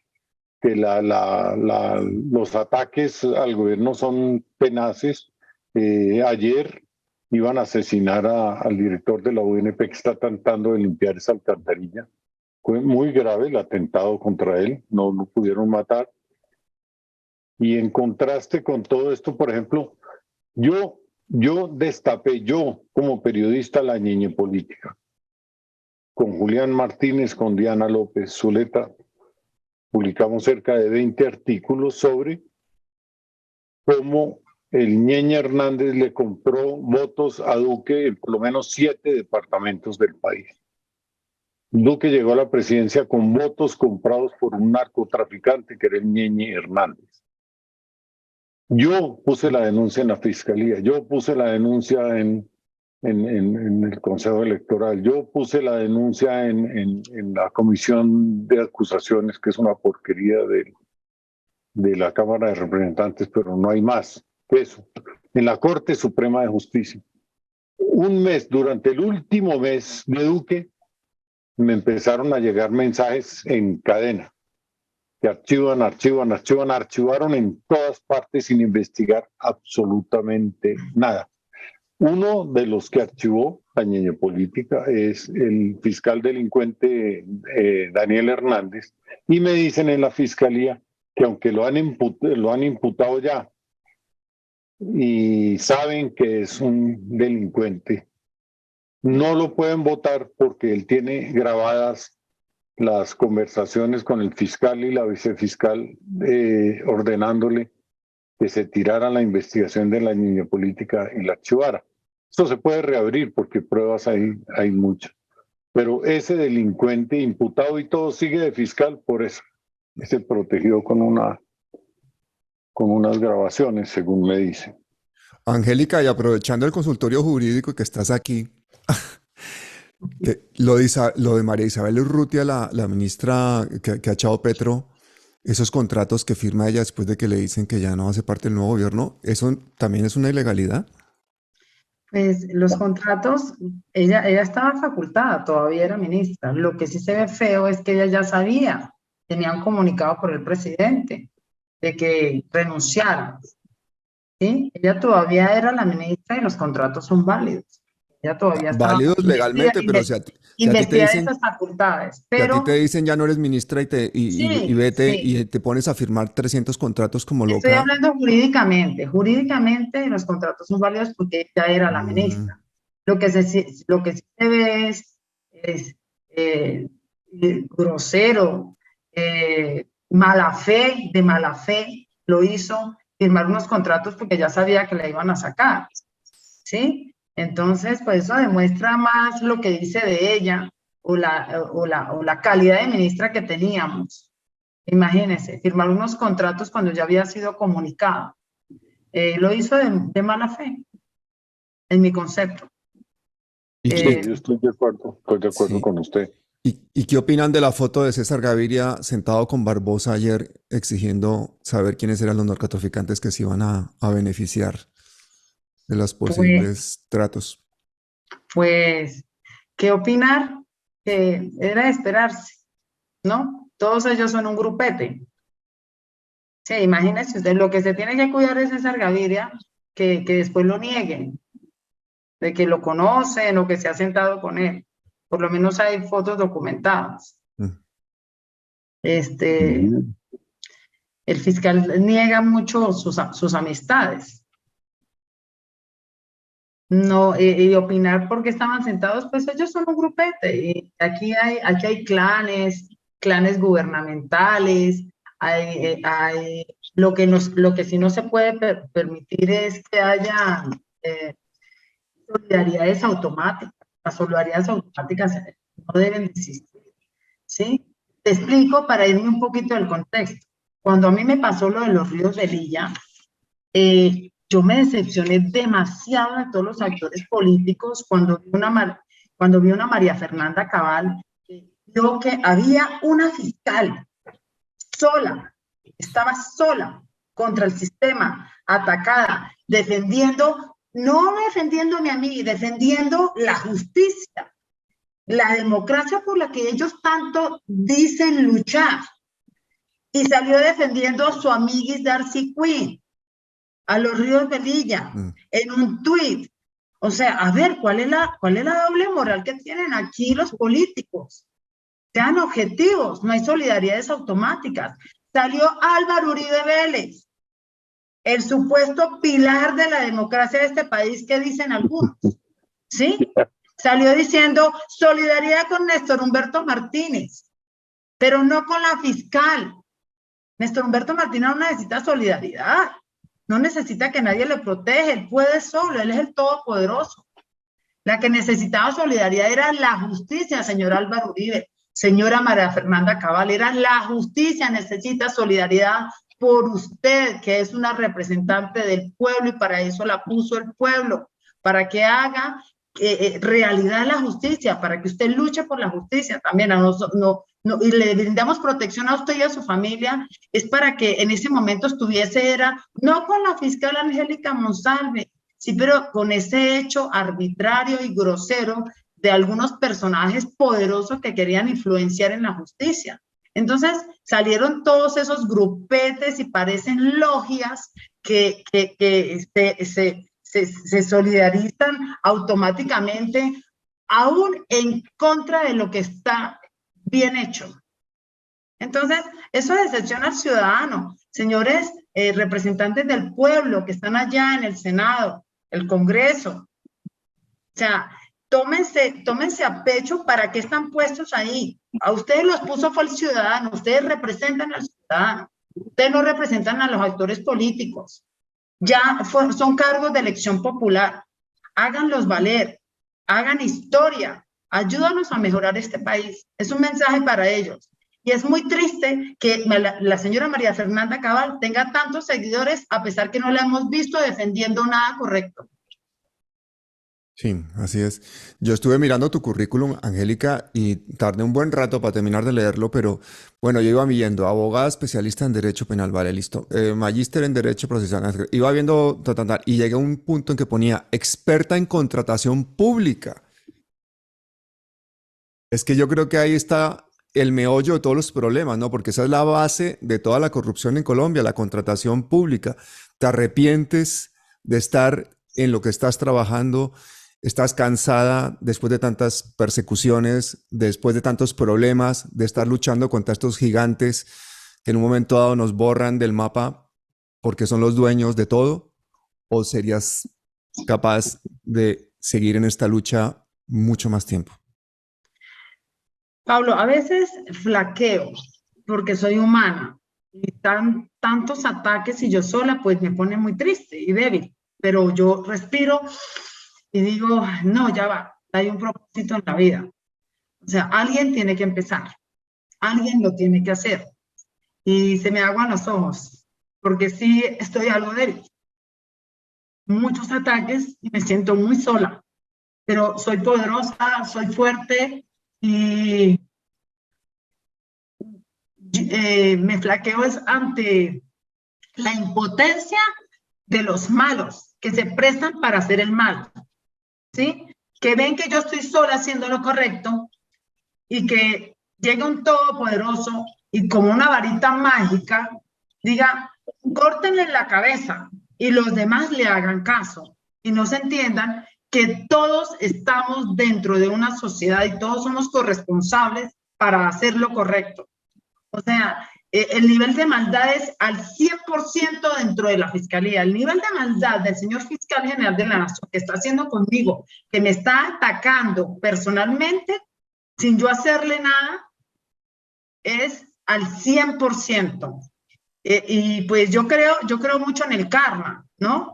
que los ataques al gobierno son tenaces. Ayer iban a asesinar al director de la UNP que está tratando de limpiar esa alcantarilla. Fue muy grave el atentado contra él, no lo pudieron matar. Y en contraste con todo esto, por ejemplo, yo destapé, yo como periodista, la ñeñe política. Con Julián Martínez, con Diana López Zuleta, publicamos cerca de 20 artículos sobre cómo el Ñeñe Hernández le compró votos a Duque en por lo menos 7 departamentos del país. Duque llegó a la presidencia con votos comprados por un narcotraficante que era el Ñeñe Hernández. Yo puse la denuncia en la fiscalía, yo puse la denuncia en el Consejo Electoral, yo puse la denuncia en la Comisión de Acusaciones, que es una porquería de la Cámara de Representantes, pero no hay más que eso. En la Corte Suprema de Justicia. Un mes, durante el último mes de Duque, me empezaron a llegar mensajes en cadena que archivaron en todas partes sin investigar absolutamente nada. Uno de los que archivó la ñeñe política es el fiscal delincuente Daniel Hernández, y me dicen en la fiscalía que aunque lo han imputado ya y saben que es un delincuente, no lo pueden votar porque él tiene grabadas las conversaciones con el fiscal y la vicefiscal ordenándole que se tirara la investigación de la ñeñe política y la archivara. Esto se puede reabrir porque pruebas hay muchas. Pero ese delincuente imputado y todo sigue de fiscal por eso. Es protegido con una con unas grabaciones, según me dicen. Angélica, y aprovechando el consultorio jurídico que estás aquí, lo de María Isabel Urrutia, la ministra que ha echado Petro, esos contratos que firma ella después de que le dicen que ya no hace parte del nuevo gobierno, ¿eso también es una ilegalidad? Pues los contratos, ella estaba facultada, todavía era ministra. Lo que sí se ve feo es que ella ya sabía, tenía un comunicado por el presidente de que renunciara, ¿sí? Ella todavía era la ministra y los contratos son válidos. Ella todavía estaba Válidos legalmente, pero si a ti te investida dicen, esas facultades, si a ti te pero dicen ya no eres ministra y sí, vete sí. y te pones a firmar 300 contratos como Estoy loca. hablando jurídicamente. Jurídicamente los contratos son válidos porque ella era la mm, ministra. Lo que sí se ve es grosero, de mala fe, lo hizo firmar unos contratos porque ya sabía que la iban a sacar, ¿sí? Entonces, pues eso demuestra más lo que dice de ella o la calidad de ministra que teníamos. Imagínense, firmar unos contratos cuando ya había sido comunicado. Lo hizo de mala fe, en mi concepto. ¿Y Sí, qué, yo estoy de acuerdo sí. con usted. ¿Y qué opinan de la foto de César Gaviria sentado con Barbosa ayer exigiendo saber quiénes eran los narcotraficantes que se iban a beneficiar de los Pues, posibles tratos? pues, ¿qué opinar? Que era de esperarse, ¿no? Todos ellos son un grupete. Sí, imagínense usted, lo que se tiene que cuidar es César Gaviria, que después lo nieguen, de que lo conocen o que se ha sentado con él. Por lo menos hay fotos documentadas. Mm. Este, el fiscal niega mucho sus amistades. No, y opinar porque estaban sentados, pues ellos son un grupete. Y aquí hay clanes gubernamentales, lo que sí no se puede permitir es que haya solidaridades automáticas. Las solidaridades automáticas no deben de existir, ¿sí? Te explico para irme un poquito del contexto. Cuando a mí me pasó lo de los ríos Velilla, yo me decepcioné demasiado de todos los actores políticos cuando vi una María Fernanda Cabal, vio que había una fiscal sola, estaba sola contra el sistema, atacada, no defendiendo a mi amiga, defendiendo la justicia, la democracia por la que ellos tanto dicen luchar. Y salió defendiendo a su amiguis Darcy Quinn, a los ríos Velilla, en un tuit. O sea, a ver, ¿cuál es la doble moral que tienen aquí los políticos? Sean objetivos, no hay solidaridades automáticas. Salió Álvaro Uribe Vélez, el supuesto pilar de la democracia de este país que dicen algunos, ¿sí? Salió diciendo solidaridad con Néstor Humberto Martínez, pero no con la fiscal. Néstor Humberto Martínez no necesita solidaridad. No necesita que nadie le protege, él puede solo, él es el todopoderoso. La que necesitaba solidaridad era la justicia, señor Álvaro Uribe, señora María Fernanda Cabal, era la justicia, necesita solidaridad por usted, que es una representante del pueblo y para eso la puso el pueblo, para que haga realidad la justicia, para que usted luche por la justicia también, y le brindamos protección a usted y a su familia, es para que en ese momento no con la fiscal Angélica Monsalve, sí, pero con ese hecho arbitrario y grosero de algunos personajes poderosos que querían influenciar en la justicia. Entonces salieron todos esos grupetes y parecen logias que se solidarizan automáticamente, aún en contra de lo que está bien hecho. Entonces, eso decepciona al ciudadano. Señores representantes del pueblo que están allá en el Senado, el Congreso, o sea, tómense a pecho para qué están puestos ahí. A ustedes los puso fue el ciudadano, ustedes representan al ciudadano, ustedes no representan a los actores políticos. Son cargos de elección popular. Háganlos valer, hagan historia, ayúdanos a mejorar este país. Es un mensaje para ellos. Y es muy triste que la señora María Fernanda Cabal tenga tantos seguidores a pesar que no la hemos visto defendiendo nada correcto. Sí, así es. Yo estuve mirando tu currículum, Angélica, y tardé un buen rato para terminar de leerlo, pero bueno, yo iba viendo abogada especialista en Derecho Penal, vale, listo. Magíster en Derecho Procesal, iba viendo, y llegué a un punto en que ponía experta en contratación pública. Es que yo creo que ahí está el meollo de todos los problemas, ¿no? Porque esa es la base de toda la corrupción en Colombia, la contratación pública. Te arrepientes de estar en lo que estás trabajando, estás cansada después de tantas persecuciones, después de tantos problemas, de estar luchando contra estos gigantes que en un momento dado nos borran del mapa porque son los dueños de todo, o serías capaz de seguir en esta lucha mucho más tiempo. Pablo, a veces flaqueo porque soy humana y tantos ataques y yo sola pues me pone muy triste y débil, pero yo respiro y digo, no, ya va, hay un propósito en la vida. O sea, alguien tiene que empezar, alguien lo tiene que hacer y se me aguan los ojos porque sí estoy algo débil. Muchos ataques y me siento muy sola, pero soy poderosa, soy fuerte y me flaqueo es ante la impotencia de los malos que se prestan para hacer el mal, ¿sí? Que ven que yo estoy sola haciendo lo correcto y que llega un todopoderoso y como una varita mágica diga, córtenle la cabeza y los demás le hagan caso y no se entiendan que todos estamos dentro de una sociedad y todos somos corresponsables para hacer lo correcto. O sea, el nivel de maldad es al 100% dentro de la fiscalía. El nivel de maldad del señor fiscal general de la Nación que está haciendo conmigo, que me está atacando personalmente, sin yo hacerle nada, es al 100%. Y pues yo creo mucho en el karma, ¿no?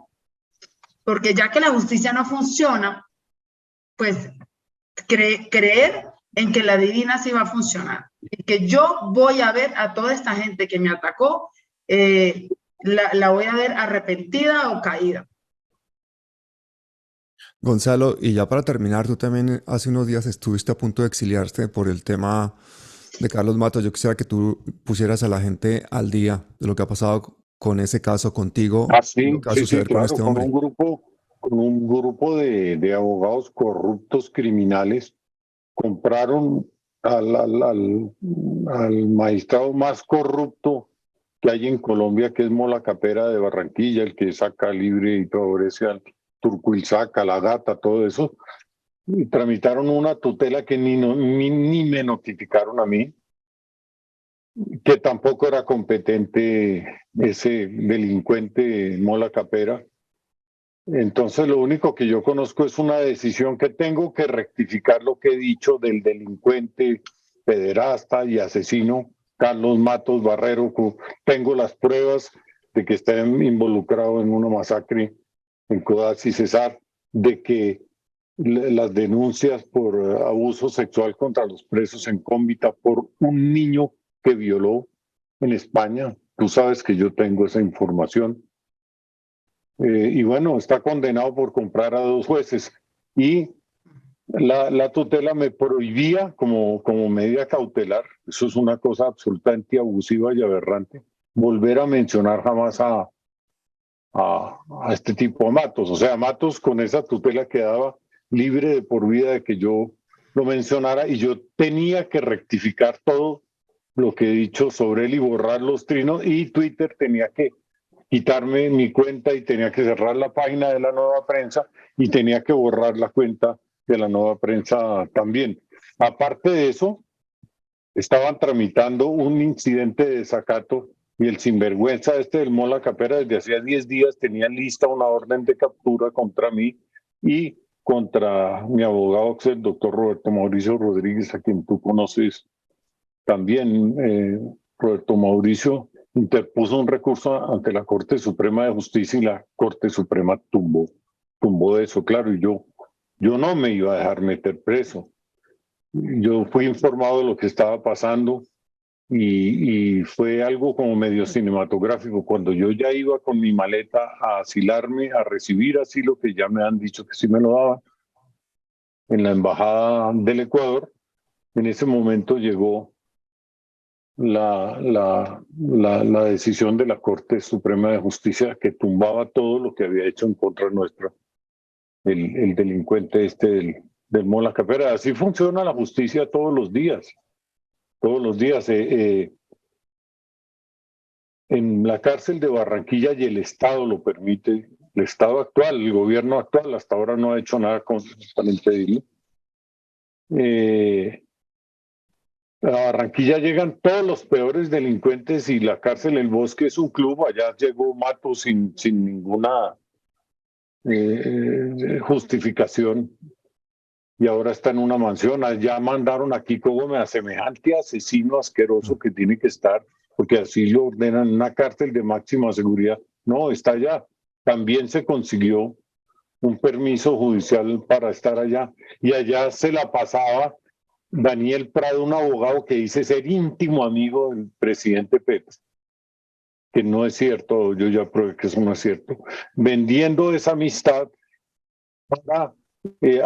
Porque ya que la justicia no funciona, pues creer en que la divina sí va a funcionar. Y que yo voy a ver a toda esta gente que me atacó, la voy a ver arrepentida o caída. Gonzalo, y ya para terminar, tú también hace unos días estuviste a punto de exiliarte por el tema de Carlos Matos. Yo quisiera que tú pusieras a la gente al día de lo que ha pasado con ese caso contigo, sí, lo que va a suceder con claro, este hombre. con un grupo de abogados corruptos criminales compraron al magistrado más corrupto que hay en Colombia, que es Mola Capera de Barranquilla, el que saca libre y favorece al Turcuilsaca, la Gata, todo eso. Y tramitaron una tutela que ni me notificaron a mí, que tampoco era competente ese delincuente Mola Capera. Entonces lo único que yo conozco es una decisión que tengo que rectificar lo que he dicho del delincuente, pederasta y asesino Carlos Matos Barrero. Tengo las pruebas de que está involucrado en una masacre en Codazzi y Cesar, de que las denuncias por abuso sexual contra los presos en Cómbita por un niño que violó en España. Tú sabes que yo tengo esa información. Y bueno, está condenado por comprar a 2 jueces. Y la tutela me prohibía como medida cautelar, eso es una cosa absolutamente abusiva y aberrante, volver a mencionar jamás a este tipo de Matos. O sea, Matos con esa tutela quedaba libre de por vida de que yo lo mencionara y yo tenía que rectificar todo lo que he dicho sobre él y borrar los trinos, y Twitter tenía que quitarme mi cuenta y tenía que cerrar la página de La Nueva Prensa y tenía que borrar la cuenta de La Nueva Prensa también. Aparte de eso, estaban tramitando un incidente de desacato y el sinvergüenza del Mola Capera desde hacía 10 días tenía lista una orden de captura contra mí y contra mi abogado, que es el doctor Roberto Mauricio Rodríguez, a quien tú conoces también. Roberto Mauricio interpuso un recurso ante la Corte Suprema de Justicia y la Corte Suprema tumbó eso, claro, y yo no me iba a dejar meter preso. Yo fui informado de lo que estaba pasando y fue algo como medio cinematográfico. Cuando yo ya iba con mi maleta a asilarme, a recibir asilo, que ya me han dicho que sí me lo daban, en la embajada del Ecuador, en ese momento llegó la decisión de la Corte Suprema de Justicia que tumbaba todo lo que había hecho en contra nuestra el delincuente del Mola Capera. Así funciona la justicia todos los días. Todos los días. En la cárcel de Barranquilla, y el Estado lo permite, el Estado actual, el gobierno actual, hasta ahora no ha hecho nada para impedirlo. A Barranquilla llegan todos los peores delincuentes y la cárcel El Bosque es un club. Allá llegó Mato sin ninguna justificación y ahora está en una mansión. Allá mandaron a Kiko Gómez, a semejante asesino asqueroso que tiene que estar, porque así lo ordenan en una cárcel de máxima seguridad. No, está allá. También se consiguió un permiso judicial para estar allá y allá se la pasaba Daniel Prado, un abogado que dice ser íntimo amigo del presidente Petro, que no es cierto, yo ya probé que eso no es cierto, vendiendo esa amistad para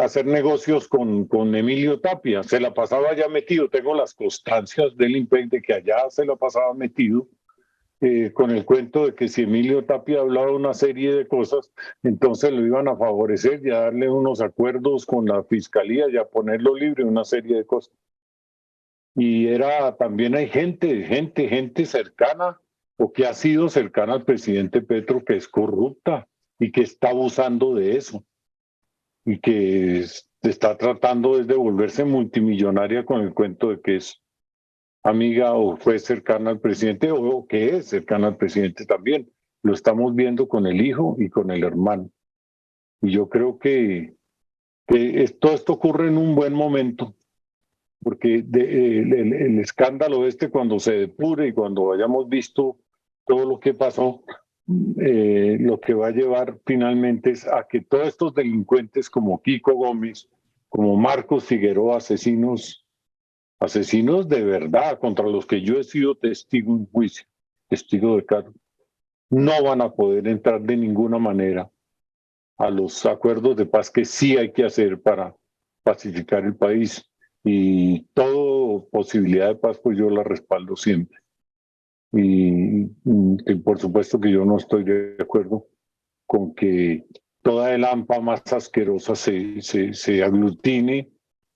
hacer negocios con Emilio Tapia. Se la pasaba allá metido, tengo las constancias del IMPEC de que allá se la pasaba metido, con el cuento de que si Emilio Tapia hablaba una serie de cosas, entonces lo iban a favorecer y a darle unos acuerdos con la fiscalía y a ponerlo libre, una serie de cosas. Y también hay gente cercana o que ha sido cercana al presidente Petro que es corrupta y que está abusando de eso y que está tratando de volverse multimillonaria con el cuento de que es amiga o fue cercana al presidente o que es cercana al presidente también. Lo estamos viendo con el hijo y con el hermano. Y yo creo que todo esto ocurre en un buen momento, porque el escándalo cuando se depure y cuando hayamos visto todo lo que pasó, lo que va a llevar finalmente es a que todos estos delincuentes como Kiko Gómez, como Marcos Figueroa, asesinos de verdad, contra los que yo he sido testigo en juicio, testigo de cargo, no van a poder entrar de ninguna manera a los acuerdos de paz que sí hay que hacer para pacificar el país. Y toda posibilidad de paz, pues yo la respaldo siempre. Y por supuesto que yo no estoy de acuerdo con que toda el AMPA más asquerosa se aglutine,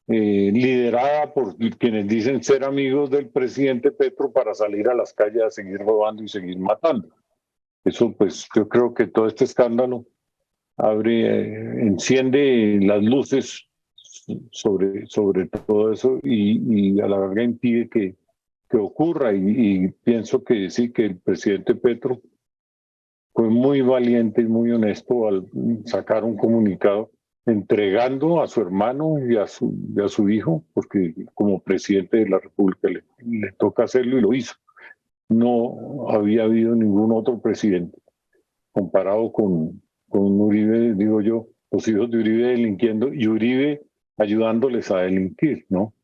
liderada por quienes dicen ser amigos del presidente Petro para salir a las calles a seguir robando y seguir matando. Eso, pues, yo creo que todo este escándalo enciende las luces sobre todo eso y a la larga impide que ocurra. Y pienso que sí, que el presidente Petro fue muy valiente y muy honesto al sacar un comunicado entregando a su hermano y a su hijo, porque como presidente de la República le toca hacerlo y lo hizo. No había habido ningún otro presidente comparado con Uribe, digo yo, los hijos de Uribe delinquiendo y Uribe ayudándoles a delinquir, ¿no?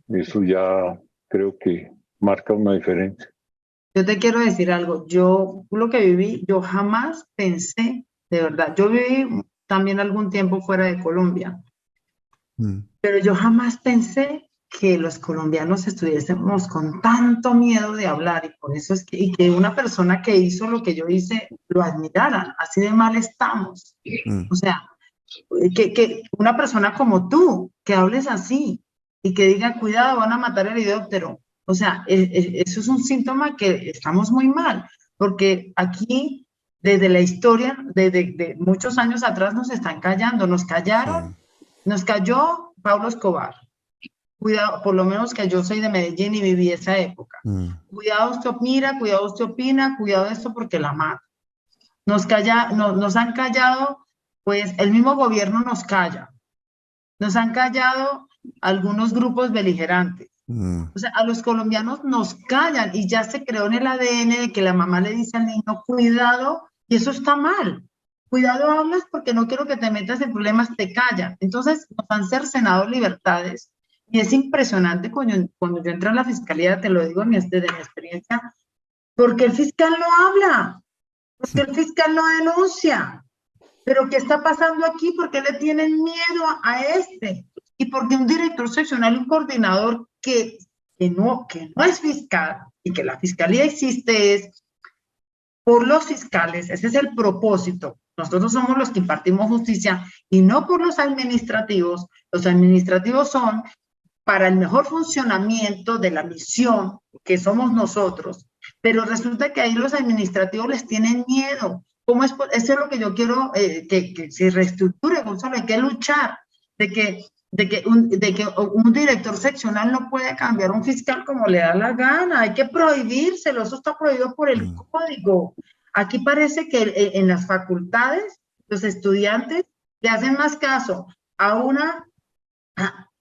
Eso ya creo que marca una diferencia. Yo te quiero decir algo, yo lo que viví, yo jamás pensé, de verdad, yo viví también algún tiempo fuera de Colombia, pero yo jamás pensé que los colombianos estuviésemos con tanto miedo de hablar y por eso es y que una persona que hizo lo que yo hice lo admiraran, así de mal estamos. O sea, que una persona como tú, que hables así y que diga, cuidado, van a matar el helicóptero. O sea, eso es un síntoma que estamos muy mal, porque aquí, desde la historia, desde muchos años atrás, nos están callando, nos callaron, nos cayó Pablo Escobar. Cuidado, por lo menos que yo soy de Medellín y viví esa época. Cuidado, usted mira, cuidado, usted opina, cuidado de esto porque la mata. Nos han callado, pues el mismo gobierno nos calla. Nos han callado algunos grupos beligerantes. O sea, a los colombianos nos callan y ya se creó en el ADN de que la mamá le dice al niño, cuidado, y eso está mal. Cuidado hablas porque no quiero que te metas en problemas, te callan. Entonces nos han cercenado libertades Y es impresionante cuando yo entro a la fiscalía, te lo digo desde mi experiencia, porque el fiscal no habla, porque el fiscal no denuncia. Pero ¿qué está pasando aquí? ¿Por qué le tienen miedo a este? Y porque un director seccional, un coordinador que no es fiscal y que la fiscalía existe es por los fiscales, ese es el propósito. Nosotros somos los que impartimos justicia y no por los administrativos. Los administrativos son para el mejor funcionamiento de la misión que somos nosotros, pero resulta que ahí los administrativos les tienen miedo. ¿Cómo es? Eso es lo que yo quiero que se reestructure, Gonzalo. Hay que luchar de que un director seccional no puede cambiar un fiscal como le da la gana. Hay que prohibírselo, eso está prohibido por el código. Aquí parece que en las facultades los estudiantes le hacen más caso a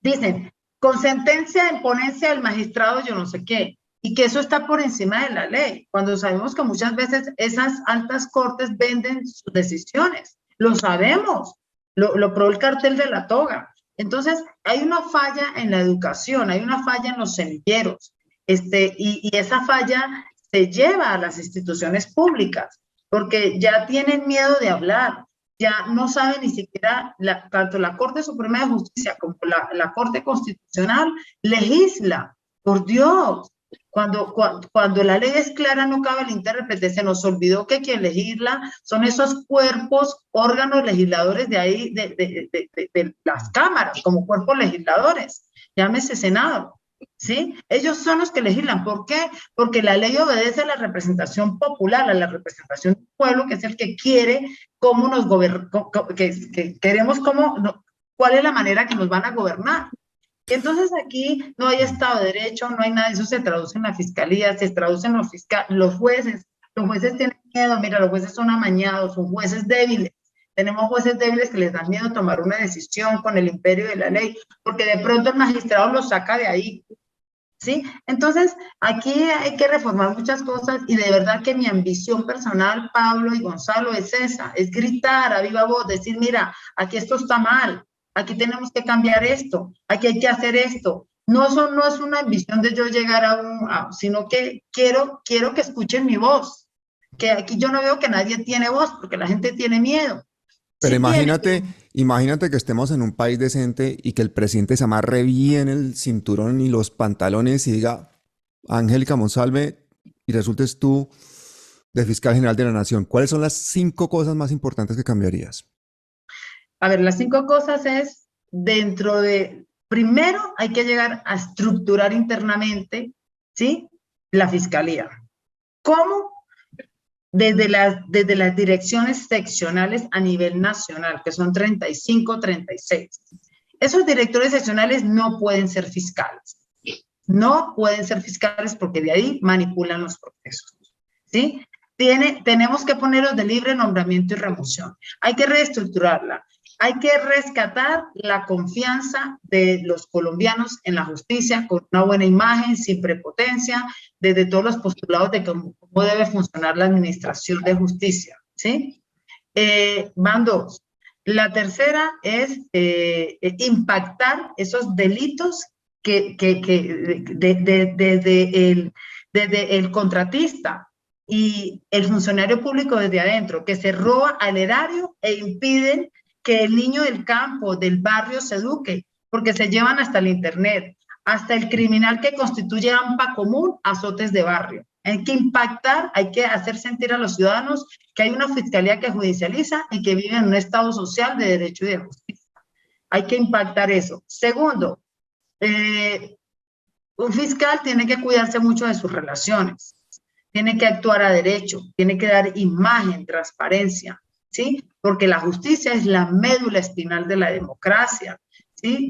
dicen, con sentencia en ponencia del magistrado yo no sé qué, y que eso está por encima de la ley, cuando sabemos que muchas veces esas altas cortes venden sus decisiones, lo sabemos, lo probó el cartel de la toga. Entonces, hay una falla en la educación, hay una falla en los semilleros, y esa falla se lleva a las instituciones públicas, porque ya tienen miedo de hablar, ya no saben ni siquiera, tanto la Corte Suprema de Justicia como la Corte Constitucional legisla, por Dios. Cuando la ley es clara no cabe el intérprete, se nos olvidó que quien legisla son esos cuerpos, órganos legisladores de ahí, de las cámaras, como cuerpos legisladores, llámese Senado, ¿sí? Ellos son los que legislan. ¿Por qué? Porque la ley obedece a la representación popular, a la representación del pueblo, que es el que quiere cómo nos que queremos cuál es la manera que nos van a gobernar. Y entonces aquí no hay Estado de Derecho, no hay nada, eso se traduce en la fiscalía, se traduce en los jueces tienen miedo, mira, los jueces son amañados, son jueces débiles, tenemos jueces débiles que les dan miedo tomar una decisión con el imperio de la ley, porque de pronto el magistrado los saca de ahí, ¿sí? Entonces, aquí hay que reformar muchas cosas y de verdad que mi ambición personal, Pablo y Gonzalo, es esa, es gritar a viva voz, decir, mira, aquí esto está mal, aquí tenemos que cambiar esto, aquí hay que hacer esto. No, eso no es una ambición de yo llegar sino que quiero que escuchen mi voz, que aquí yo no veo que nadie tiene voz, porque la gente tiene miedo. Pero Sí, imagínate que estemos en un país decente y que el presidente se amarre bien el cinturón y los pantalones y diga, Angélica Monsalve, y resultes tú de fiscal general de la Nación. ¿Cuáles son las 5 cosas más importantes que cambiarías? A ver, las 5 cosas es primero hay que llegar a estructurar internamente, ¿sí? La fiscalía. ¿Cómo? Desde las direcciones seccionales a nivel nacional, que son 35, 36. Esos directores seccionales no pueden ser fiscales. No pueden ser fiscales porque de ahí manipulan los procesos, ¿sí? Tenemos que ponerlos de libre nombramiento y remoción. Hay que reestructurarla. Hay que rescatar la confianza de los colombianos en la justicia con una buena imagen, sin prepotencia, desde todos los postulados de cómo debe funcionar la administración de justicia, ¿sí? Van 2. La tercera es impactar esos delitos desde el contratista y el funcionario público desde adentro, que se roba al erario e impiden que el niño del campo, del barrio se eduque, porque se llevan hasta el internet, hasta el criminal que constituye AMPA común, azotes de barrio. Hay que impactar, hay que hacer sentir a los ciudadanos que hay una fiscalía que judicializa y que vive en un estado social de derecho y de justicia. Hay que impactar eso. Segundo, un fiscal tiene que cuidarse mucho de sus relaciones, tiene que actuar a derecho, tiene que dar imagen, transparencia, ¿sí? Porque la justicia es la médula espinal de la democracia, ¿sí?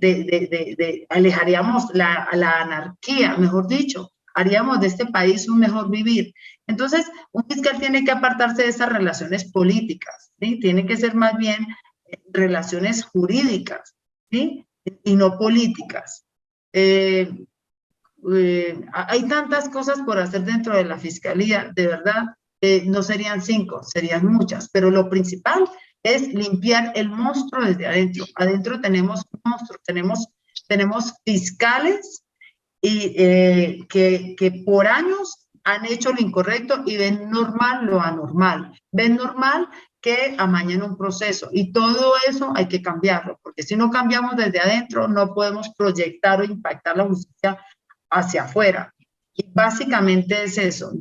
Alejaríamos la anarquía, mejor dicho, haríamos de este país un mejor vivir. Entonces, un fiscal tiene que apartarse de esas relaciones políticas, ¿sí? Tiene que ser más bien relaciones jurídicas, ¿sí? Y no políticas. Hay tantas cosas por hacer dentro de la fiscalía, de verdad, no serían 5, serían muchas, pero lo principal es limpiar el monstruo desde adentro. Adentro tenemos un monstruo, tenemos tenemos fiscales que por años han hecho lo incorrecto y ven normal lo anormal, ven normal que amañan un proceso, y todo eso hay que cambiarlo, porque si no cambiamos desde adentro no podemos proyectar o impactar la justicia hacia afuera. Y básicamente es eso.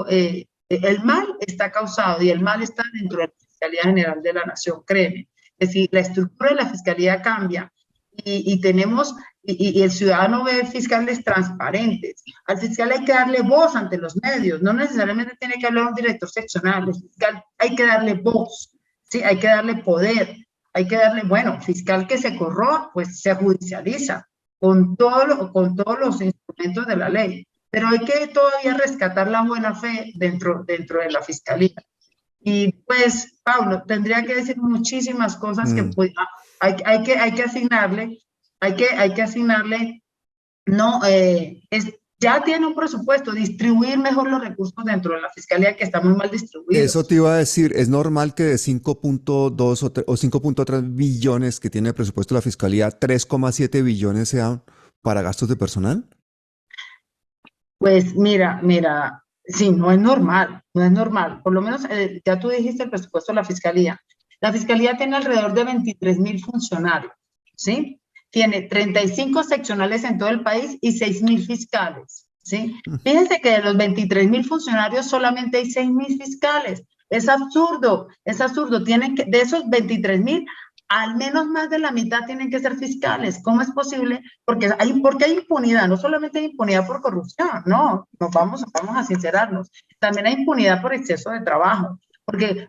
El mal está causado y el mal está dentro de la Fiscalía General de la Nación, créeme. Es decir, la estructura de la Fiscalía cambia y el ciudadano ve fiscales transparentes. Al fiscal hay que darle voz ante los medios, no necesariamente tiene que hablar un director seccional, el fiscal hay que darle voz, ¿sí? Hay que darle poder, hay que darle, bueno, fiscal que se corrompa, pues se judicializa con todos los instrumentos de la ley, pero hay que todavía rescatar la buena fe dentro de la Fiscalía. Y pues, Pablo, tendría que decir muchísimas cosas que pues, hay que asignarle, no, ya tiene un presupuesto, distribuir mejor los recursos dentro de la Fiscalía, que está muy mal distribuido. Eso te iba a decir, ¿es normal que de 5.2 o 5.3 billones que tiene el presupuesto de la Fiscalía, 3,7 billones sean para gastos de personal? Pues mira, sí, no es normal, no es normal. Por lo menos, ya tú dijiste el presupuesto de la Fiscalía. La Fiscalía tiene alrededor de 23.000 funcionarios, ¿sí? Tiene 35 seccionales en todo el país y 6.000 fiscales, ¿sí? Fíjense que de los 23.000 funcionarios solamente hay 6.000 fiscales. Es absurdo, es absurdo. De esos 23.000, al menos más de la mitad tienen que ser fiscales. ¿Cómo es posible? Porque hay impunidad. No solamente hay impunidad por corrupción, no, vamos a sincerarnos. También hay impunidad por exceso de trabajo. Porque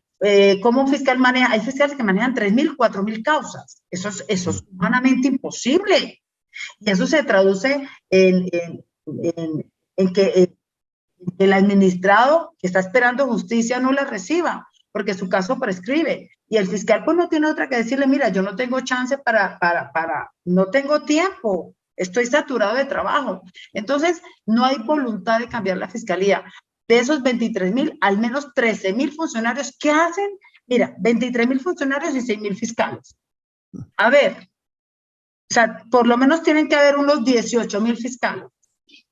¿cómo un fiscal maneja? Hay fiscales que manejan 3.000, 4.000 causas. Eso es humanamente imposible. Y eso se traduce en que el administrado que está esperando justicia no la reciba, porque su caso prescribe. Y el fiscal pues no tiene otra que decirle, mira, yo no tengo chance no tengo tiempo, estoy saturado de trabajo. Entonces, no hay voluntad de cambiar la Fiscalía. De esos 23.000, al menos 13.000 funcionarios, ¿qué hacen? Mira, 23.000 funcionarios y 6.000 fiscales. A ver, o sea, por lo menos tienen que haber unos 18.000 fiscales,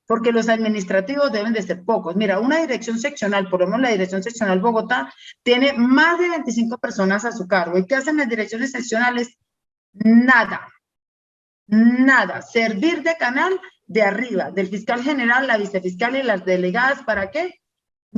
porque los administrativos deben de ser pocos. Mira, una dirección seccional, por lo menos la Dirección Seccional Bogotá, tiene más de 25 personas a su cargo. ¿Y qué hacen las direcciones seccionales? Nada, nada. Servir de canal de arriba, del fiscal general, la vicefiscal y las delegadas, ¿para qué?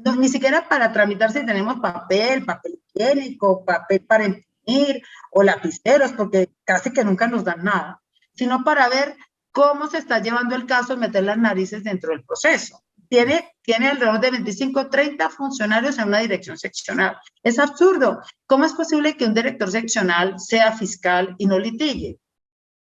No, ni siquiera para tramitar si tenemos papel higiénico, papel para imprimir o lapiceros, porque casi que nunca nos dan nada, sino para ver cómo se está llevando el caso y meter las narices dentro del proceso. Tiene alrededor de 25, 30 funcionarios en una dirección seccional. Es absurdo. ¿Cómo es posible que un director seccional sea fiscal y no litigue?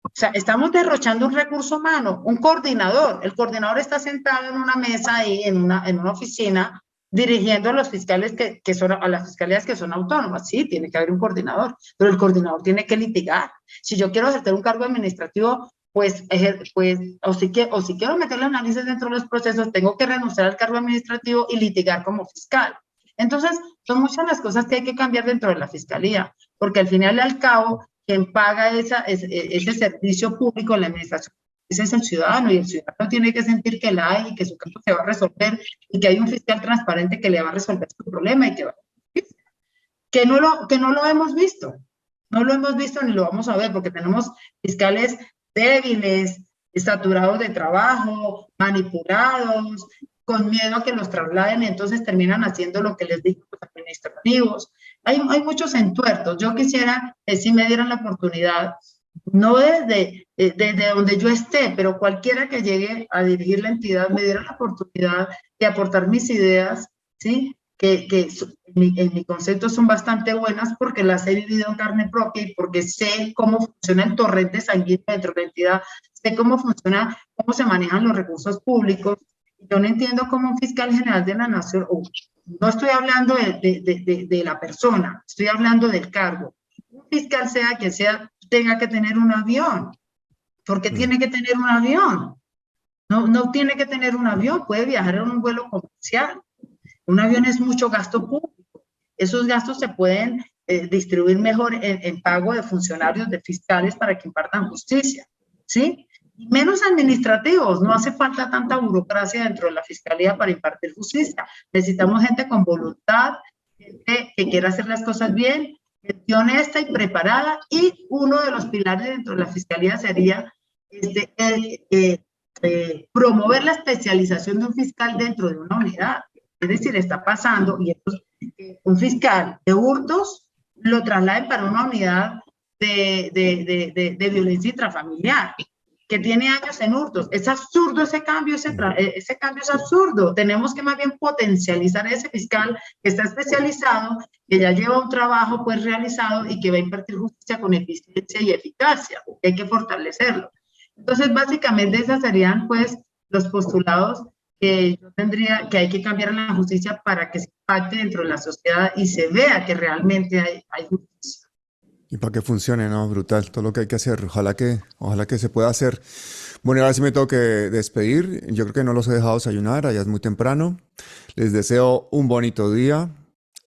O sea, estamos derrochando un recurso humano, un coordinador. El coordinador está sentado en una mesa ahí, en una oficina, dirigiendo a los fiscales a las fiscalías que son autónomas. Sí, tiene que haber un coordinador, pero el coordinador tiene que litigar. Si yo quiero ejercer un cargo administrativo, o si quiero meter las narices dentro de los procesos, tengo que renunciar al cargo administrativo y litigar como fiscal. Entonces, son muchas las cosas que hay que cambiar dentro de la Fiscalía, porque al final y al cabo, quien paga ese servicio público en la administración, ese es el ciudadano, y el ciudadano tiene que sentir que la hay y que su caso se va a resolver y que hay un fiscal transparente que le va a resolver su problema y que no lo hemos visto. No lo hemos visto ni lo vamos a ver, porque tenemos fiscales débiles, saturados de trabajo, manipulados, con miedo a que los trasladen, y entonces terminan haciendo lo que les dicen los administrativos. Hay muchos entuertos. Yo quisiera que sí me dieran la oportunidad, no desde donde yo esté, pero cualquiera que llegue a dirigir la entidad me diera la oportunidad de aportar mis ideas, ¿sí? Que en mi concepto son bastante buenas, porque las he vivido en carne propia y porque sé cómo funciona el torrente sanguíneo dentro de la entidad, sé cómo funciona, cómo se manejan los recursos públicos. Yo no entiendo cómo un fiscal general de la nación, no estoy hablando de la persona, estoy hablando del cargo. Un fiscal, sea quien sea, tenga que tener un avión. ¿Por qué tiene que tener un avión? No tiene que tener un avión, puede viajar en un vuelo comercial. Un avión es mucho gasto público. Esos gastos se pueden distribuir mejor en pago de funcionarios, de fiscales, para que impartan justicia, ¿sí? menos administrativos, no hace falta tanta burocracia dentro de la Fiscalía para impartir justicia. Necesitamos gente con voluntad, gente que quiera hacer las cosas bien, gente honesta y preparada, y uno de los pilares dentro de la Fiscalía sería promover la especialización de un fiscal dentro de una unidad. Es decir, está pasando, y un fiscal de hurtos lo trasladen para una unidad de violencia intrafamiliar, que tiene años en hurtos. Es absurdo ese cambio, ese cambio es absurdo. Tenemos que más bien potencializar a ese fiscal que está especializado, que ya lleva un trabajo pues realizado y que va a impartir justicia con eficiencia y eficacia. Hay que fortalecerlo. Entonces, básicamente, esas serían pues los postulados que yo tendría, que hay que cambiar en la justicia para que se impacte dentro de la sociedad y se vea que realmente hay justicia. Y para que funcione, ¿no? Brutal, todo lo que hay que hacer. Ojalá que se pueda hacer. Bueno, ahora sí me tengo que despedir. Yo creo que no los he dejado desayunar, allá es muy temprano. Les deseo un bonito día,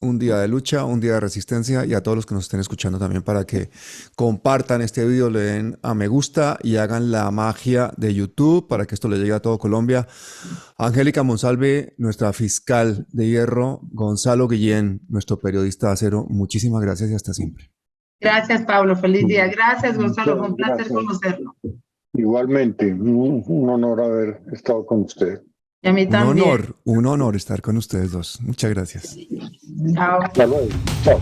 un día de lucha, un día de resistencia, y a todos los que nos estén escuchando también para que compartan este video, le den a me gusta y hagan la magia de YouTube para que esto le llegue a todo Colombia. Angélica Monsalve, nuestra fiscal de hierro, Gonzalo Guillén, nuestro periodista de acero, muchísimas gracias y hasta siempre. Gracias, Pablo. Feliz día. Gracias, Gonzalo. Fue un placer conocerlo. Igualmente, un honor haber estado con usted. Y a mí también. Un honor estar con ustedes dos. Muchas gracias. Chao. Hasta luego. Chao.